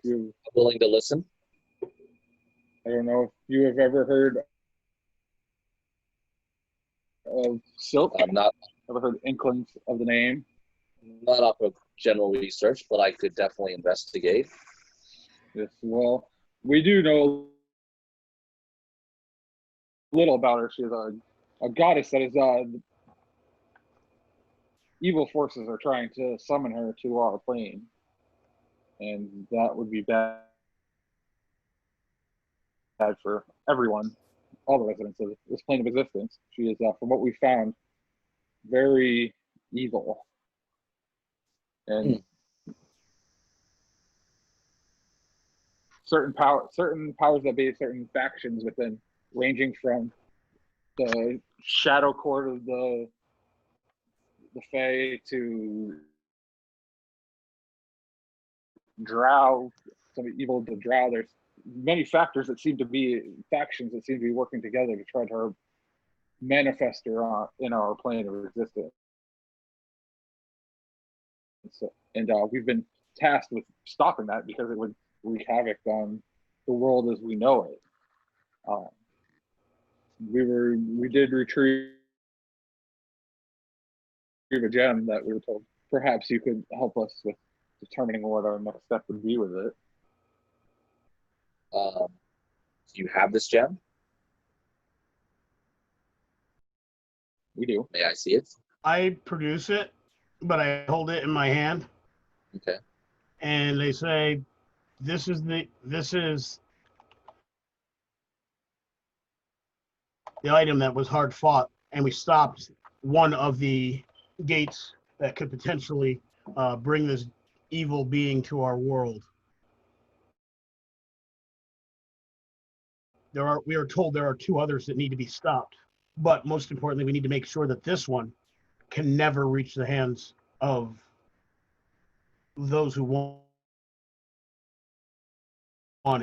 to listen. I don't know if you have ever heard of Silk. I'm not Ever heard inklings of the name? Not off of general research, but I could definitely investigate. Yes, well, we do know a little about her. She's a goddess that is evil forces are trying to summon her to our plane, and that would be bad for everyone, all the residents of this plane of existence. She is, from what we found, very evil, and certain powers that be, certain factions within, ranging from the shadow court of the Fae to Drow, some evil to Drow. There's many factors that seem to be factions that seem to be working together to try to manifest her in our plane of existence. And we've been tasked with stopping that because it would wreak havoc on the world as we know it. We did retrieve a gem that we were told perhaps you could help us with determining what our next step would be with it. Do you have this gem? We do. May I see it? I produce it, but I hold it in my hand. Okay. And they say, this is the item that was hard fought, and we stopped one of the gates that could potentially bring this evil being to our world. We are told there are two others that need to be stopped, but most importantly, we need to make sure that this one can never reach the hands of those who want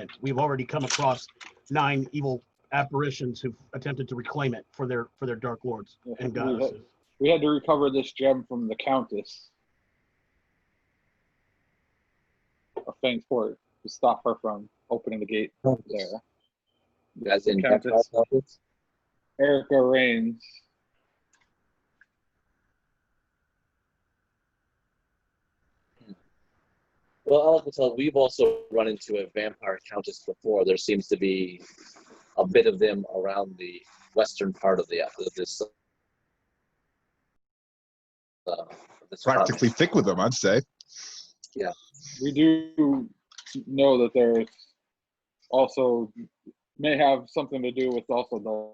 it. We've already come across 9 evil apparitions who've attempted to reclaim it for their dark lords and goddesses. We had to recover this gem from the Countess of Fang's Court to stop her from opening the gate there. As in Countess Erica Reigns. Well, I'll have to tell, we've also run into a vampire countess before. There seems to be a bit of them around the western part of this. This Practically thick with them, I'd say. Yeah. We do know that there's also may have something to do with also the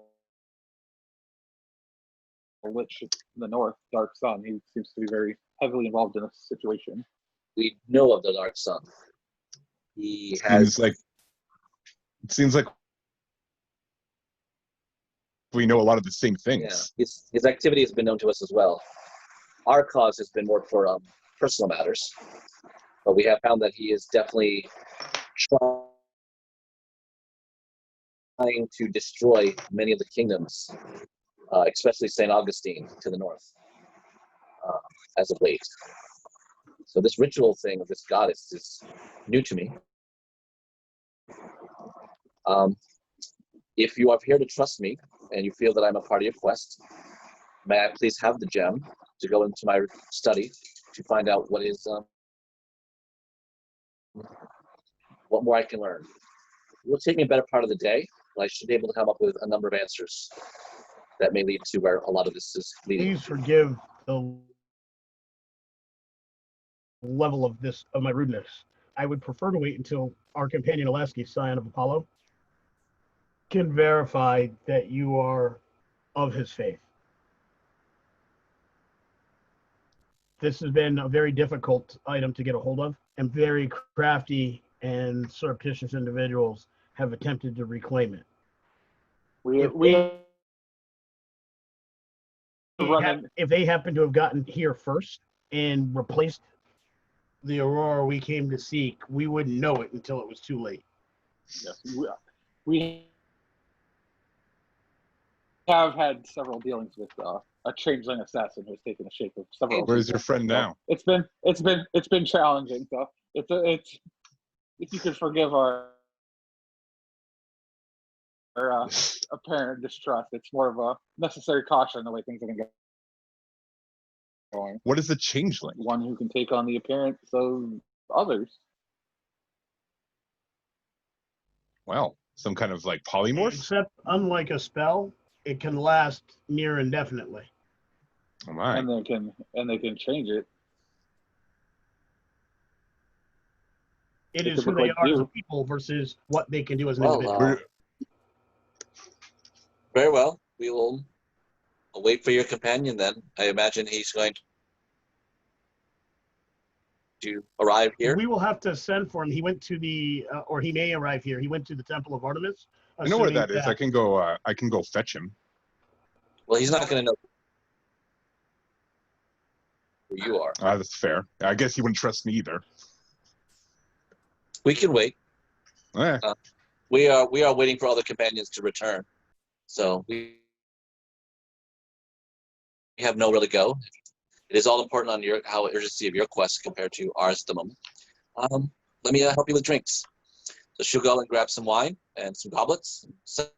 Lich in the north, Dark Sun. He seems to be very heavily involved in a situation. We know of the Dark Sun. He has. It seems like we know a lot of the same things. Yeah, his activity has been known to us as well. Our cause has been more for personal matters, but we have found that he is definitely trying to destroy many of the kingdoms, especially St. Augustine to the north, as of late. So this ritual thing of this goddess is new to me. If you are here to trust me and you feel that I'm a part of your quest, may I please have the gem to go into my study to find out what more I can learn. It will take me a better part of the day, but I should be able to come up with a number of answers that may lead to where a lot of this is leading. Please forgive the level of my rudeness. I would prefer to wait until our companion Aleski, Scion of Apollo, can verify that you are of his faith. This has been a very difficult item to get a hold of, and very crafty and surreptitious individuals have attempted to reclaim it. If they happen to have gotten here first and replaced the Aurora we came to seek, we wouldn't know it until it was too late. Yes, we have had several dealings with a changeling assassin who's taken the shape of several. Where's your friend now? It's been challenging. So it's if you could forgive our apparent distrust, it's more of a necessary caution the way things are going. What is a changeling? One who can take on the appearance of others. Well, some kind of like polymorph? Except, unlike a spell, it can last near indefinitely. Oh my. And they can change it. It is who they are as a people versus what they can do as an individual. Very well. We will wait for your companion then. I imagine he's going to arrive here. We will have to send for him. He went to or he may arrive here. He went to the Temple of Artemis. I know where that is. I can go fetch him. Well, he's not going to know who you are. That's fair. I guess he wouldn't trust me either. We can wait. Eh. We are waiting for other companions to return. So we have nowhere to go. It is all important on how urgency of your quest compared to ours at the moment. Let me help you with drinks. So she'll go and grab some wine and some goblets. Set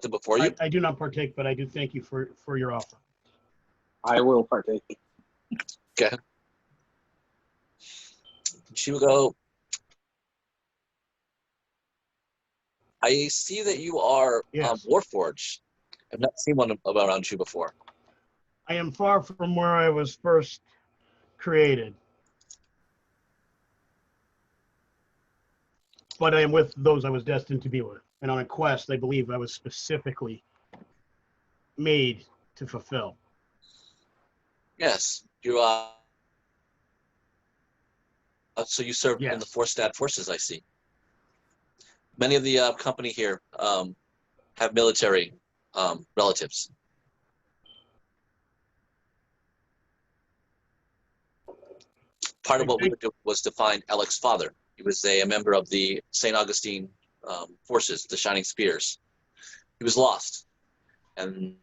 them before you. I do not partake, but I do thank you for your offer. I will partake. Okay. She will go. I see that you are Warforged. I've not seen one around you before. I am far from where I was first created. But I am with those I was destined to be with. And on a quest, I believe I was specifically made to fulfill. Yes. You so you served in the Forstad forces, I see. Many of the company here have military relatives. Part of what we were doing was to find Alec's father. He was a member of the St. Augustine forces, the Shining Spears. He was lost. And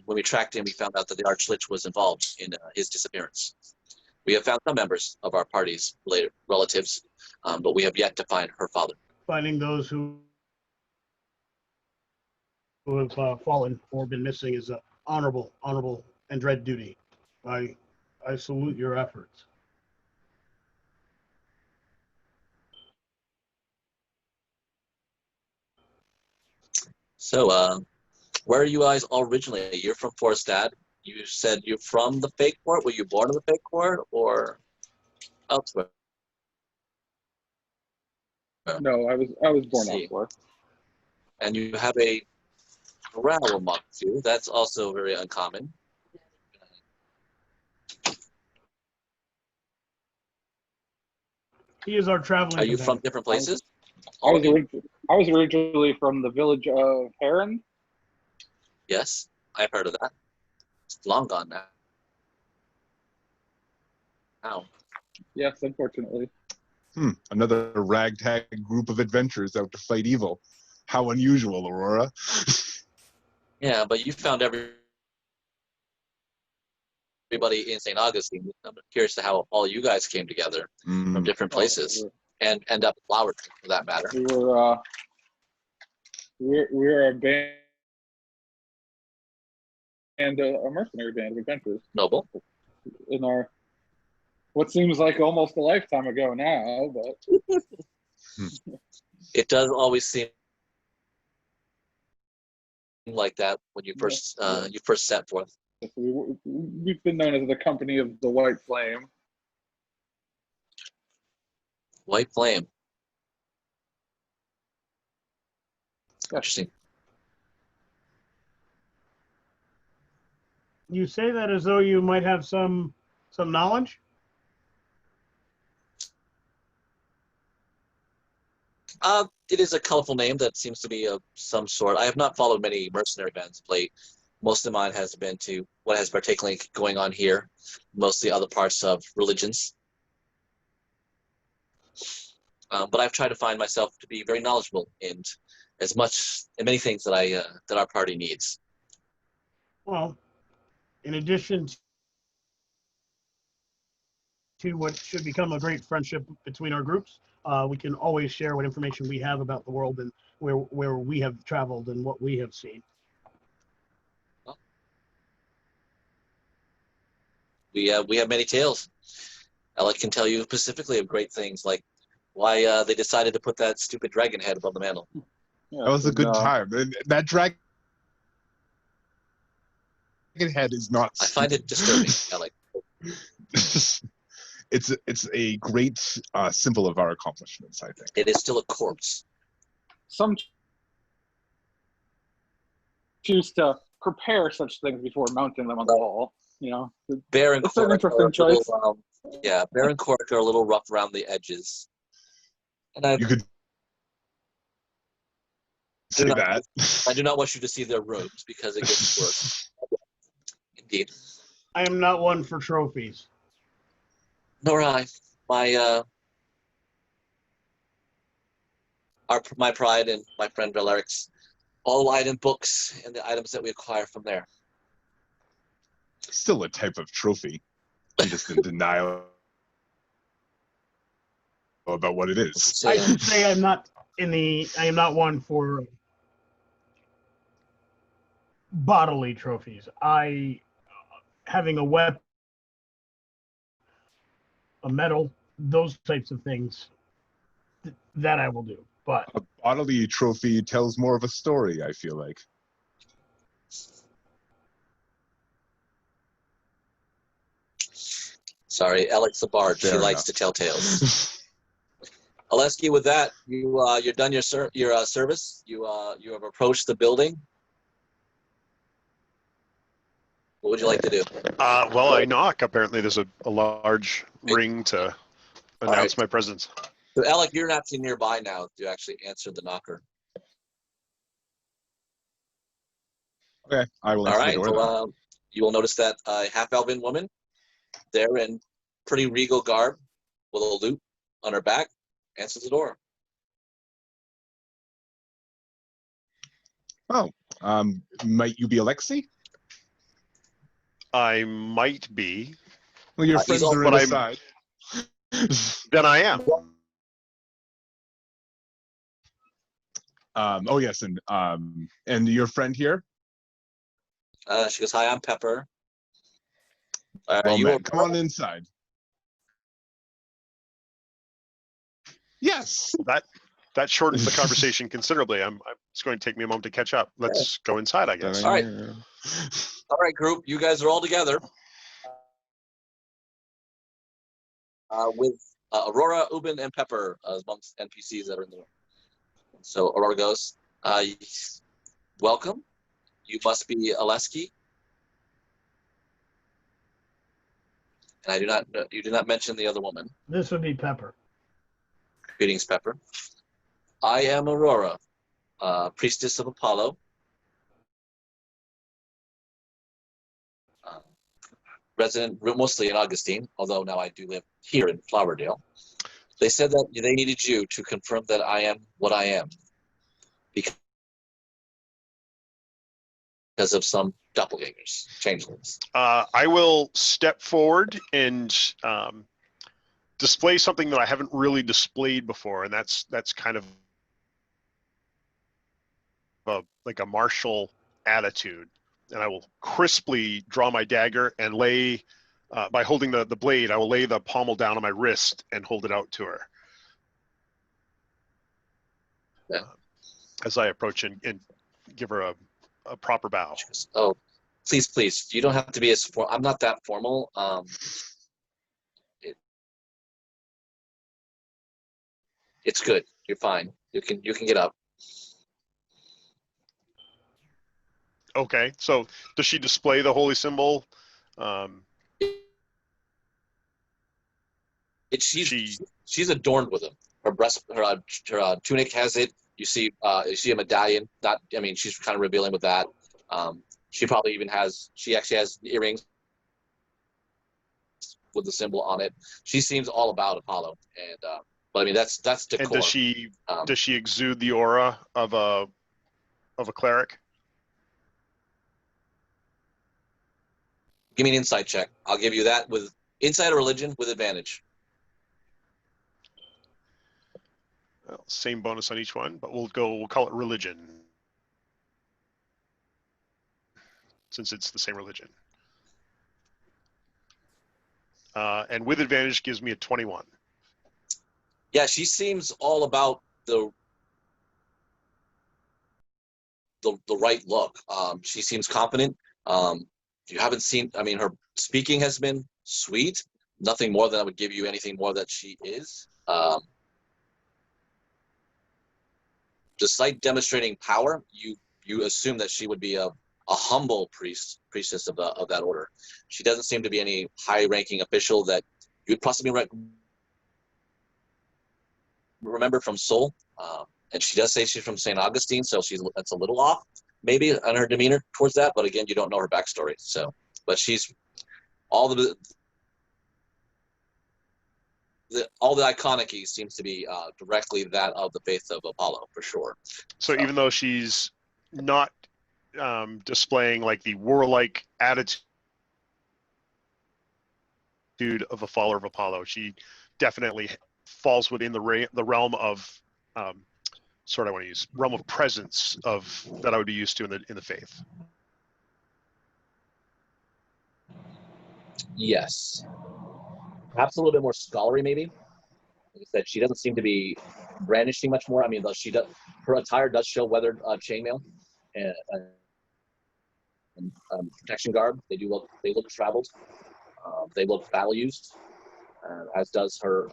when we tracked him, we found out that the Archlich was involved in his disappearance. We have found some members of our party's relatives, but we have yet to find her father. Finding those who have fallen or been missing is an honorable and dread duty. I I salute your efforts. So, where are you guys originally? You're from Forstad. You said you're from the fake court. Were you born in the fake court or elsewhere? No, I was born See. elsewhere. And you have a growl amongst you. That's also very uncommon. He is our traveling Are you from companion. different places? I All was, of you? I was originally from the village of Heron. Yes, I've heard of that. It's long gone now. Now, Yes, unfortunately. Another ragtag group of adventurers out to fight evil. How unusual, Aurora. yeah, but you found everybody in St. Augustine. I'm curious to how all you guys came together from different places and end up in Flowerdale, for that matter. We were a band and a mercenary band of adventurers Noble. in our what seems like almost a lifetime ago now, but It does always seem like that when you first you first set forth. we've been known as the company of the White Flame. White Flame. Interesting. You say that as though you might have some knowledge. It is a colorful name that seems to be of some sort. I have not followed many mercenary bands of late. Most of mine has been to what has particularly going on here, mostly other parts of religions. But I've tried to find myself to be very knowledgeable in many things that that our party needs. Well, in addition to what should become a great friendship between our groups, we can always share what information we have about the world and where we have traveled and what we have seen. We have many tales. Alec can tell you specifically of great things, like why they decided to put that stupid dragon head above the mantle. Yeah, That was a good time. And that dragon head is not I find it disturbing, Alec. It's a great symbol of our accomplishments, I think. It is still a corpse. Some choose to prepare such things before mounting them on the wall. You know, Bear and it's an cork are interesting a little, choice. bear and cork are a little rough around the edges. And You could say that. I do not want you to see their rooms because it gets worse. Indeed. I am not one for trophies. Nor I. My pride and my friend Valeric's all item books and the items that we acquire from there. Still a type of trophy. I'm just in denial about what it is. I should say I am not one for bodily trophies. Having a weapon, a medal, those types of things, that I will do. But A bodily trophy tells more of a story, I feel like. Sorry, Alex the Bard. She Fair likes enough. to tell tales. Aleski, with that, you're done your service. You have approached the building. What would you like to do? Well, I knock. Apparently, there's a large ring to announce my presence. So, Alec, you're actually nearby now to actually answer the knocker. Okay, I will All answer right. the door. So, you will notice that a half-elven woman there in pretty regal garb with a lute on her back answers the door. Oh, might you be Alexei? I might be. Well, your He's friends all- are but inside. Then I am. Oh yes, and your friend here? She goes, "Hi, I'm Pepper." Well You met. Come on inside. Yes. That shortens the conversation considerably. It's going to take me a moment to catch up. Let's go inside, I guess. All right. All right, group. You guys are all together. With Aurora, Ubin, and Pepper amongst NPCs that are in the room. So Aurora goes, welcome. You must be Aleski. And you do not mention the other woman. This would be Pepper. Greetings, Pepper. I am Aurora, priestess of Apollo. Resident mostly in Augustine, although now I do live here in Flowerdale. They said that they needed you to confirm that I am what I am because of some doppelgangers, changelings. I will step forward and display something that I haven't really displayed before, and that's kind of like a martial attitude. And I will crisply draw my dagger and lay, by holding the blade, I will lay the pommel down on my wrist and hold it out to her. Yeah. As I approach and give her a proper bow. Oh, please. You don't have to be as I'm not that formal. It's good. You're fine. You can get up. Okay. So does she display the holy symbol? She's adorned with them. Her tunic has it. You see a medallion. She's kind of revealing with that. She actually has earrings with the symbol on it. She seems all about Apollo, and but that's decor. And does she exude the aura of a cleric? Give me an insight check. I'll give you that with insight or religion with advantage. Well, same bonus on each one, but we'll call it religion, since it's the same religion. And with advantage gives me a 21. Yeah, she seems all about the right look. She seems confident. You haven't seen. Her speaking has been sweet. Nothing more than I would give you anything more that she is. Despite demonstrating power, you assume that she would be a humble priestess of that order. She doesn't seem to be any high-ranking official that you'd possibly remember from Seoul. And she does say she's from St. Augustine, so that's a little off, maybe, on her demeanor towards that. But again, you don't know her backstory. So, but she's all the iconic seems to be directly that of the faith of Apollo, for sure. So even though she's not displaying like the warlike attitude of a follower of Apollo, she definitely falls within the realm of realm of presence of that I would be used to in the faith. Yes. Perhaps a little bit more scholarly, maybe. Like I said, she doesn't seem to be brandishing much more. Her attire does show weathered chainmail and protection garb. They look traveled. They look battle used, as does her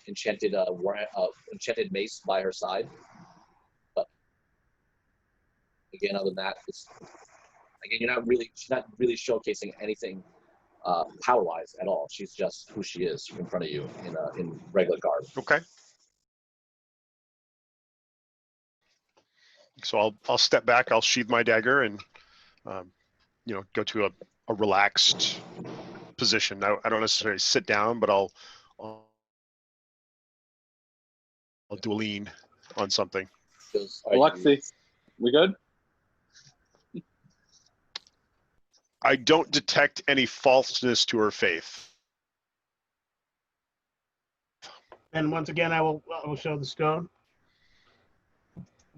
enchanted mace by her side. But again, other than that, she's not really showcasing anything power-wise at all. She's just who she is in front of you in regular garb. Okay. So I'll step back. I'll sheathe my dagger and go to a relaxed position. I don't necessarily sit down, but I'll do a lean on something. Alexi, we good? I don't detect any falseness to her faith. And once again, I will show the stone.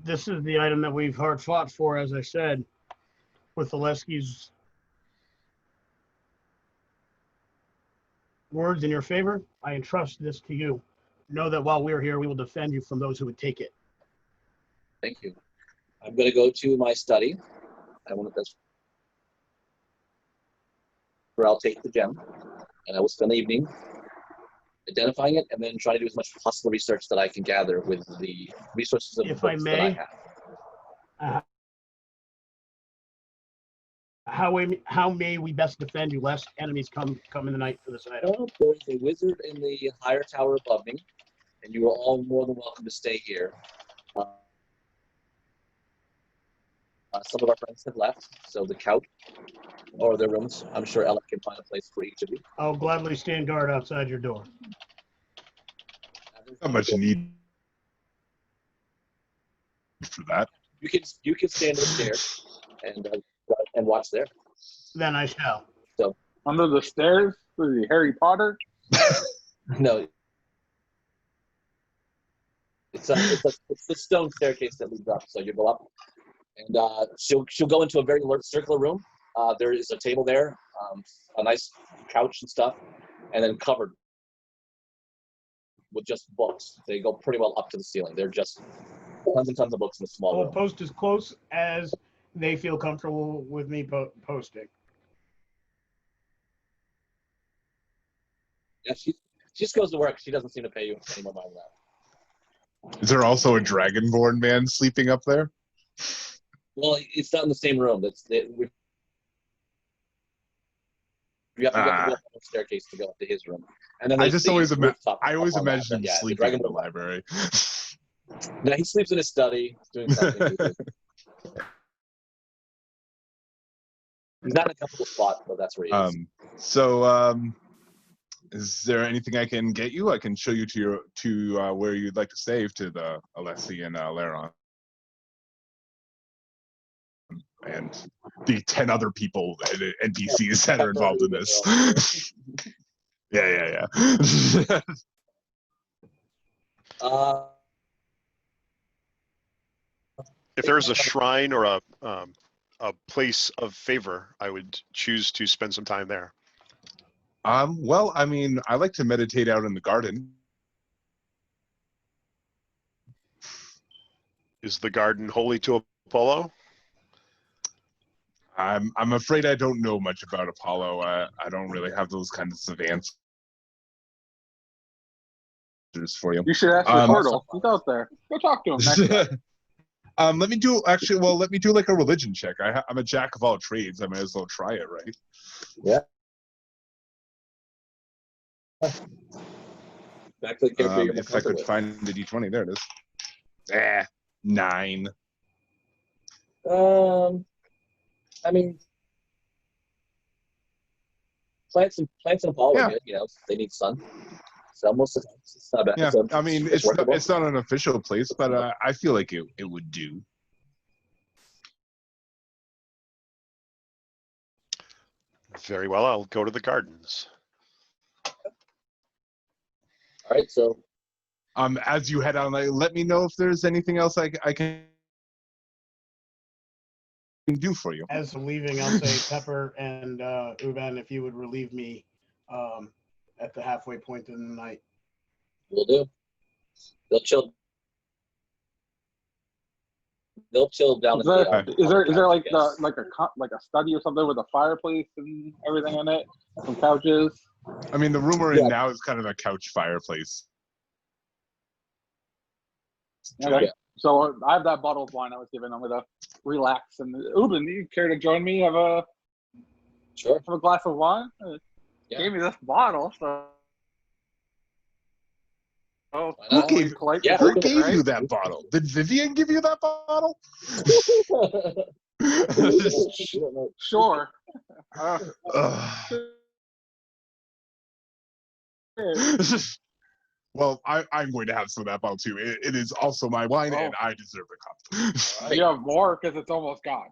This is the item that we've hard fought for, as I said, with the Leski's words in your favor, I entrust this to you. Know that while we're here, we will defend you from those who would take it. Thank you. I'm going to go to my study. That's where I'll take the gem, and I will spend the evening identifying it, and then try to do as much possible research that I can gather with the resources of If books I that may, I have. how may we best defend you lest enemies come in the night for this item? Well, there's a wizard in the higher tower above me, and you are all more than welcome to stay here. Some of our friends have left, so the couch or their rooms, I'm sure Ella can find a place for each of you. I'll gladly stand guard outside your door. Not much need for that. You can stand in the stairs and watch there. Then I shall. Under the stairs? Was he Harry Potter? No. It's the stone staircase that leads up. So you go up, and she'll go into a very circular room. There is a table there, a nice couch and stuff, and then covered with just books. They go pretty well up to the ceiling. They're just tons and tons of books in a small I'll room. post as close as they feel comfortable with me posting. Yeah, she just goes to work. She doesn't seem to pay you any more mind than that. Is there also a dragonborn man sleeping up there? Well, it's not in the same room. You have to go up the staircase to go up to his room. And then I always imagine imagined sleeping in the library. No, he sleeps in his study, doing something. He's not in a comfortable spot, but that's where he is. Is there anything I can get you? I can show you to where you'd like to save to the Alessi and Laron. And the 10 other people and NPCs that are involved in this. Yeah. If there's a shrine or a place of favor, I would choose to spend some time there. Well, I mean, I like to meditate out in the garden. Is the garden holy to Apollo? I'm afraid I don't know much about Apollo. I don't really have those kinds of answers for you. You should ask the portal. He's out there. Go talk to him next time. Let me do like a religion check. I'm a jack of all trades. I might as well try it, right? Yeah. Back to the character you're if I could find the D20, there it is. 9. I mean, plants and Apollo are good. You know, they need sun. So most of the time, it's not bad. Yeah, So I mean, it's not an official place, but I feel like it would do. Very well, I'll go to the gardens. All right, so as you head on, let me know if there's anything else I can do for you. As I'm leaving, I'll say Pepper and Uban, if you would relieve me at the halfway point in the night. we'll do. They'll chill down. Is there like a study or something with a fireplace and everything in it? Some couches. I mean, the room we're in now is kind of a couch fireplace. Okay. So I have that bottle of wine I was given. I'm gonna relax. And Uben, do you care to join me? Have a glass of wine? Yeah. Gave me this bottle, so. Oh, Who gave you that right? bottle? Did Vivian give you that bottle? Sure. Well, I'm going to have some of that bottle too. It is also my wine, and I deserve a cup. You have more because it's almost gone.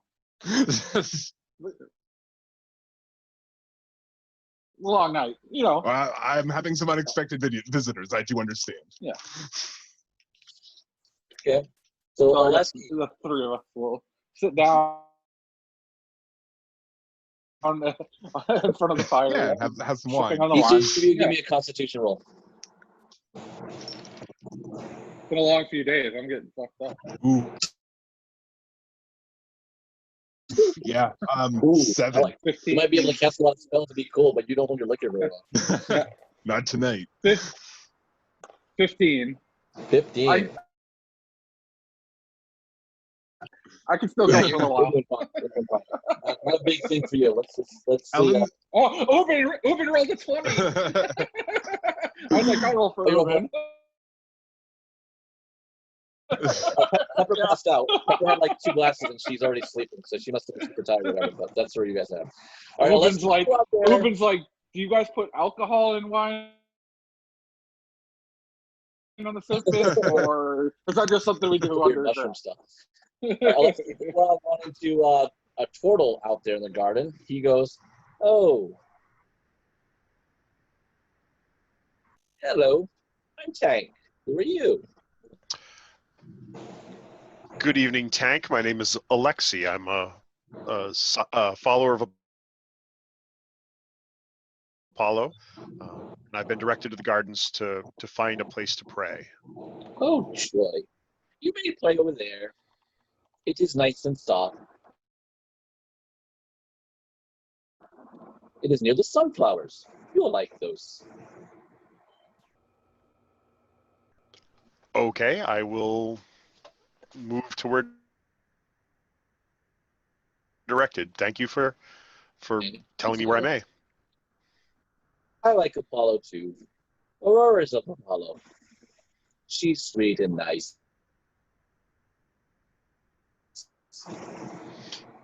Long night, you know. I'm having some unexpected visitors. I do understand. Yeah. Okay. So the three of us will sit down on the in front of the fire. Yeah, have some wine. Sipping on the Each wine. of you Yeah. give me a Constitution roll. It's been a long few days. I'm getting fucked up. Ooh. Yeah. Ooh, 7. I like- You 15. might be able to cast a lot of spells to be cool, but you don't hold your liquor very well. Not tonight. 15. 15. I can still go for a We're while. doing fine. We're doing fine. I have a big thing for you. Let's see. Ellen, Oh, Ubin rolled a 20. I was like, I roll for Ubin. Pepper passed out. Pepper had like 2 glasses and she's already sleeping, so she must have been super tired or whatever. But that's where you guys have. All right, well, let's Ubin's like, go out there. Ubin's like, do you guys put alcohol in wine on the surface, or is that just something we do Weird under mushroom stuff. Alex, while wanting to a turtle out there in the garden, he goes, "Oh, hello, I'm Tank. Who are you?" Good evening, Tank. My name is Alexi. I'm a follower of Apollo, and I've been directed to the gardens to find a place to pray. Oh, joy. You may play over there. It is nice and soft. It is near the sunflowers. You'll like those. Okay, I will move to where directed. Thank you for telling me where I may. I like Apollo too. Aurora's of Apollo. She's sweet and nice.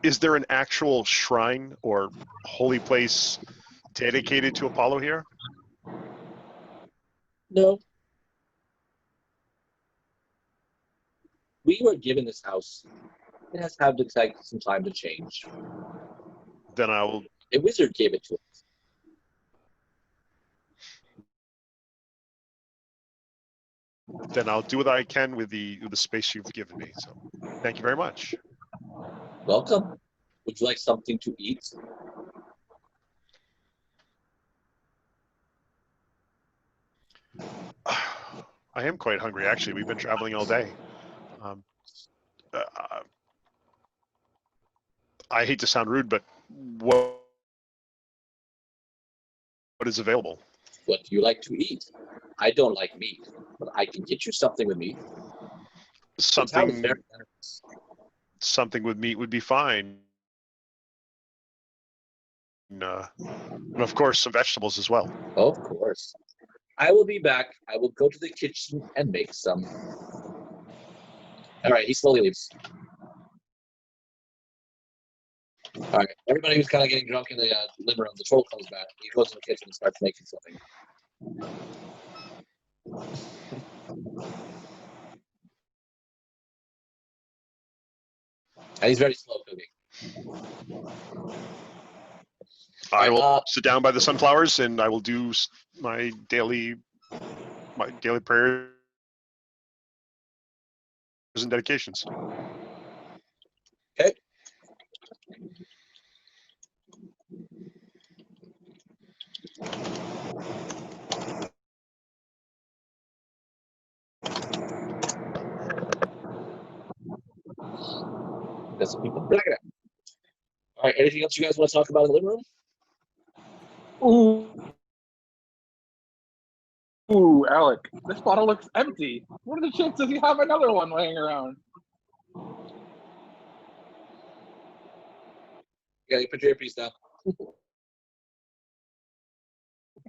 Is there an actual shrine or holy place dedicated to Apollo here? No. We were given this house. It has had to take some time to change. Then I will. A wizard gave it to us. Then I'll do what I can with the space you've given me. So, thank you very much. Welcome. Would you like something to eat? I am quite hungry, actually. We've been traveling all day. Uh, I hate to sound rude, but what is available? What do you like to eat? I don't like meat, but I can get you something with meat. The town is Something very generous. something with meat would be fine. And of course, some vegetables as well. Of course. I will be back. I will go to the kitchen and make some. All right, he slowly leaves. All right, everybody who's kind of getting drunk in the living room, the troll comes back. He goes in the kitchen and starts making something. And he's very slow cooking. I will sit down by the sunflowers and I will do my daily prayers and dedications. Okay. Got some people. All right, anything else you guys want to talk about in the living room? Ooh, Alec, this bottle looks empty. What are the chances you have another one laying around? Yeah, you put your earpiece down.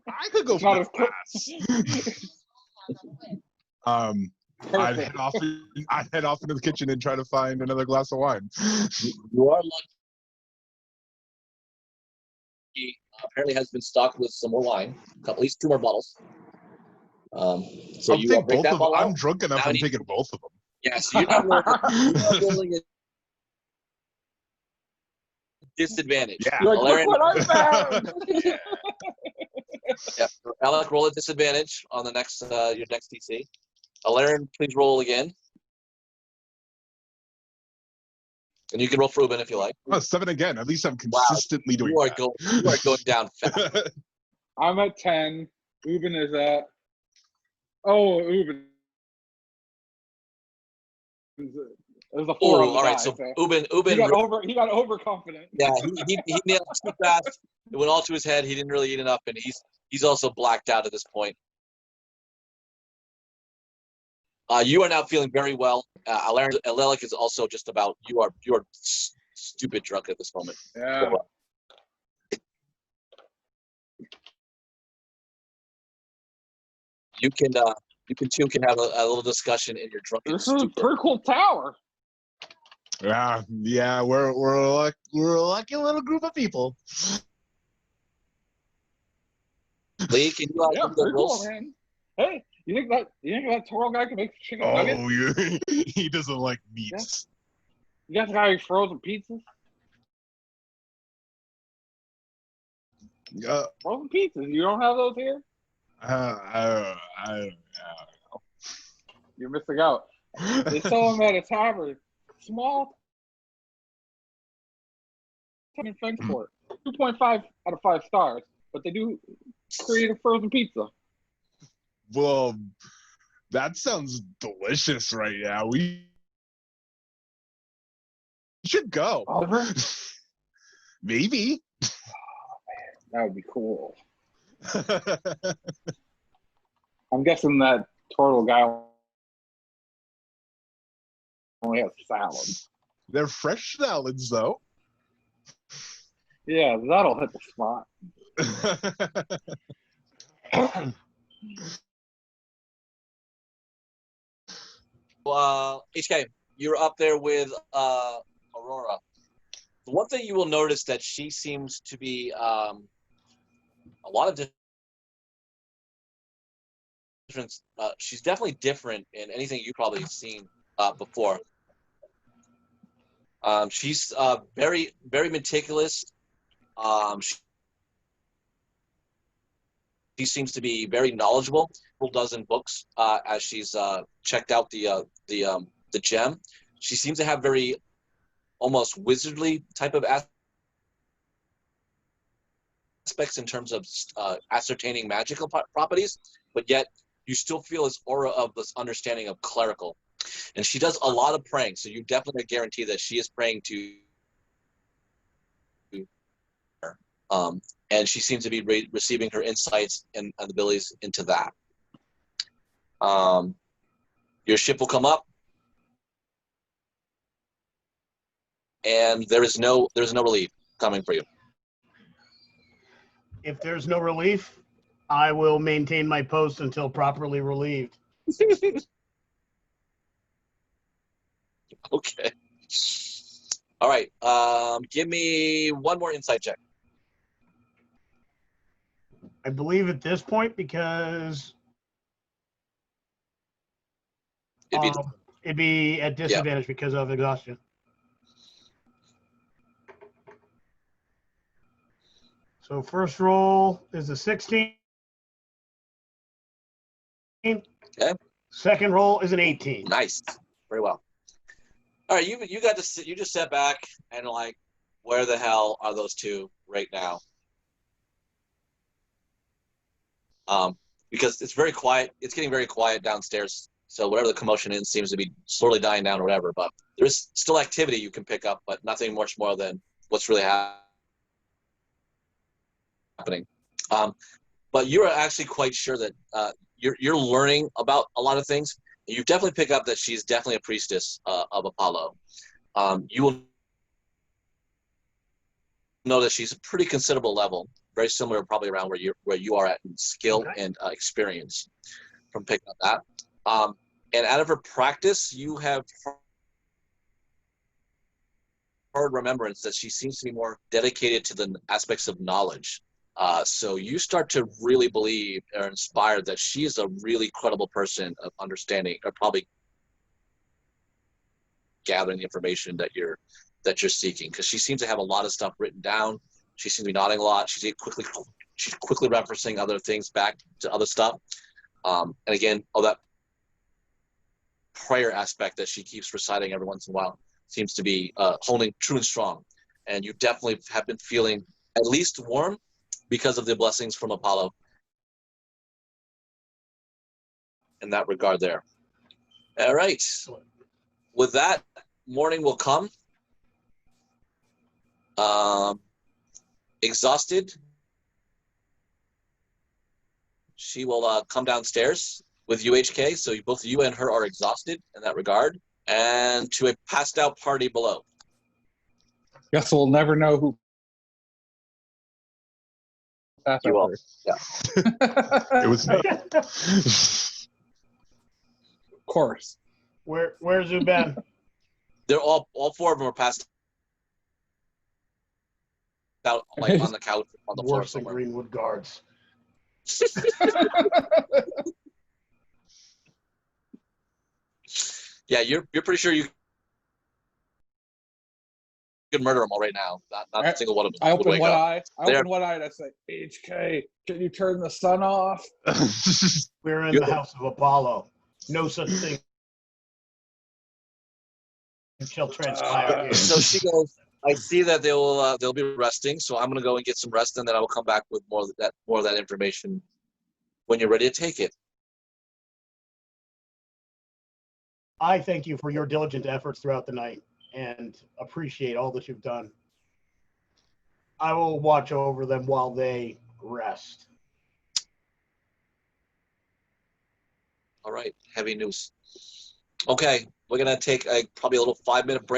I could go It's for not the as glass. I'd Perfect. head off into the kitchen and try to find another glass of wine. You are lucky. Apparently has been stocked with some more wine, at least 2 more bottles. So I'll you take break both that of them. bottle I'm out. drunk enough. Now I'm I need- taking both of them. Yeah, so you're not rolling a disadvantage. Yeah. You're like, look Alaric- what I found! Yeah, Alec, roll a disadvantage on the next your next DC. Alaric, please roll again. And you can roll for Ruben if you like. Oh, 7 again. At least I'm Wow, consistently doing you are that. going down fast. I'm at 10. Uben is at. Oh, Uben. There's a 4 on Oh, the all right. die. So So Uben, he got overconfident. yeah, he nailed it too fast. It went all to his head. He didn't really eat enough, and he's also blacked out at this point. You are now feeling very well. Alelic is also just about you are stupid drunk at this moment. Yeah. You two can have a little discussion in your drunken This is a stupor. pretty cool tower. Yeah, we're a lucky little group of people. Lee, can you Yeah, give me the pretty cool, rules? man. Hey, you think that twirl guy can make chicken nuggets? Oh, he doesn't like meats. You guys got any frozen pizzas? Frozen pizzas. You don't have those here? You're missing out. They sell them at a tavern. Small in Frankfurt. 2.5 out of 5 stars. But they do create a frozen pizza. Well, that sounds delicious right now. We should go. Oliver? Maybe. That would be cool. I'm guessing that turtle guy only has salads. They're fresh salads, though. Yeah, that'll hit the spot. HK, you're up there with Aurora. The one thing you will notice that she seems to be a lot of different. She's definitely different in anything you've probably seen before. She's very, very meticulous. She seems to be very knowledgeable. Several dozen books as she's checked out the gem. She seems to have very almost wizardly type of aspects in terms of ascertaining magical properties, but yet you still feel this aura of this understanding of clerical. And she does a lot of praying, so you definitely guarantee that she is praying to her. And she seems to be receiving her insights and abilities into that. Your ship will come up, and there is no relief coming for you. If there's no relief, I will maintain my post until properly relieved. Okay. All right. Give me one more insight check. I believe at this point, because it'd be at disadvantage because of exhaustion. So first roll is a 16. Okay. Second roll is an 18. Nice. Very well. All right, you got to sit, you just sat back and like, where the hell are those two right now? Because it's very quiet. It's getting very quiet downstairs. So whatever the commotion is seems to be slowly dying down or whatever. But there's still activity you can pick up, but nothing much more than what's really happening. But you are actually quite sure that you're learning about a lot of things. You definitely pick up that she's definitely a priestess of Apollo. You will know that she's a pretty considerable level, very similar probably around where you are at in skill and experience from picking up that. And out of her practice, you have heard remembrance that she seems to be more dedicated to the aspects of knowledge. So you start to really believe or inspired that she is a really credible person of understanding, or probably gathering the information that you're seeking, because she seems to have a lot of stuff written down. She seems to be nodding a lot. She's quickly referencing other things back to other stuff. And again, all that prayer aspect that she keeps reciting every once in a while. seems to be holding true and strong. And you definitely have been feeling at least warm because of the blessings from Apollo in that regard there. All right. With that, morning will come. Exhausted. She will come downstairs with UHK, so both you and her are exhausted in that regard, and to a passed out party below. Guess we'll never know who. You will. Yeah. It was me. Of course. Where's Zuben? They're all four of them are passed out, like on the couch, on the floor Worse than somewhere. Greenwood guards. Yeah, you're pretty sure you could murder them all right now. Not a single one of them I would open wake one up. eye. I open one eye and I say, HK, can you turn the sun off? We're in Good. the house of Apollo. No such thing shall transpire here. So she goes, I see that they'll be resting, so I'm gonna go and get some rest, and then I will come back with more of that information when you're ready to take it. I thank you for your diligent efforts throughout the night and appreciate all that you've done. I will watch over them while they rest. All right, heavy news. Okay, we're gonna take probably a little 5-minute break.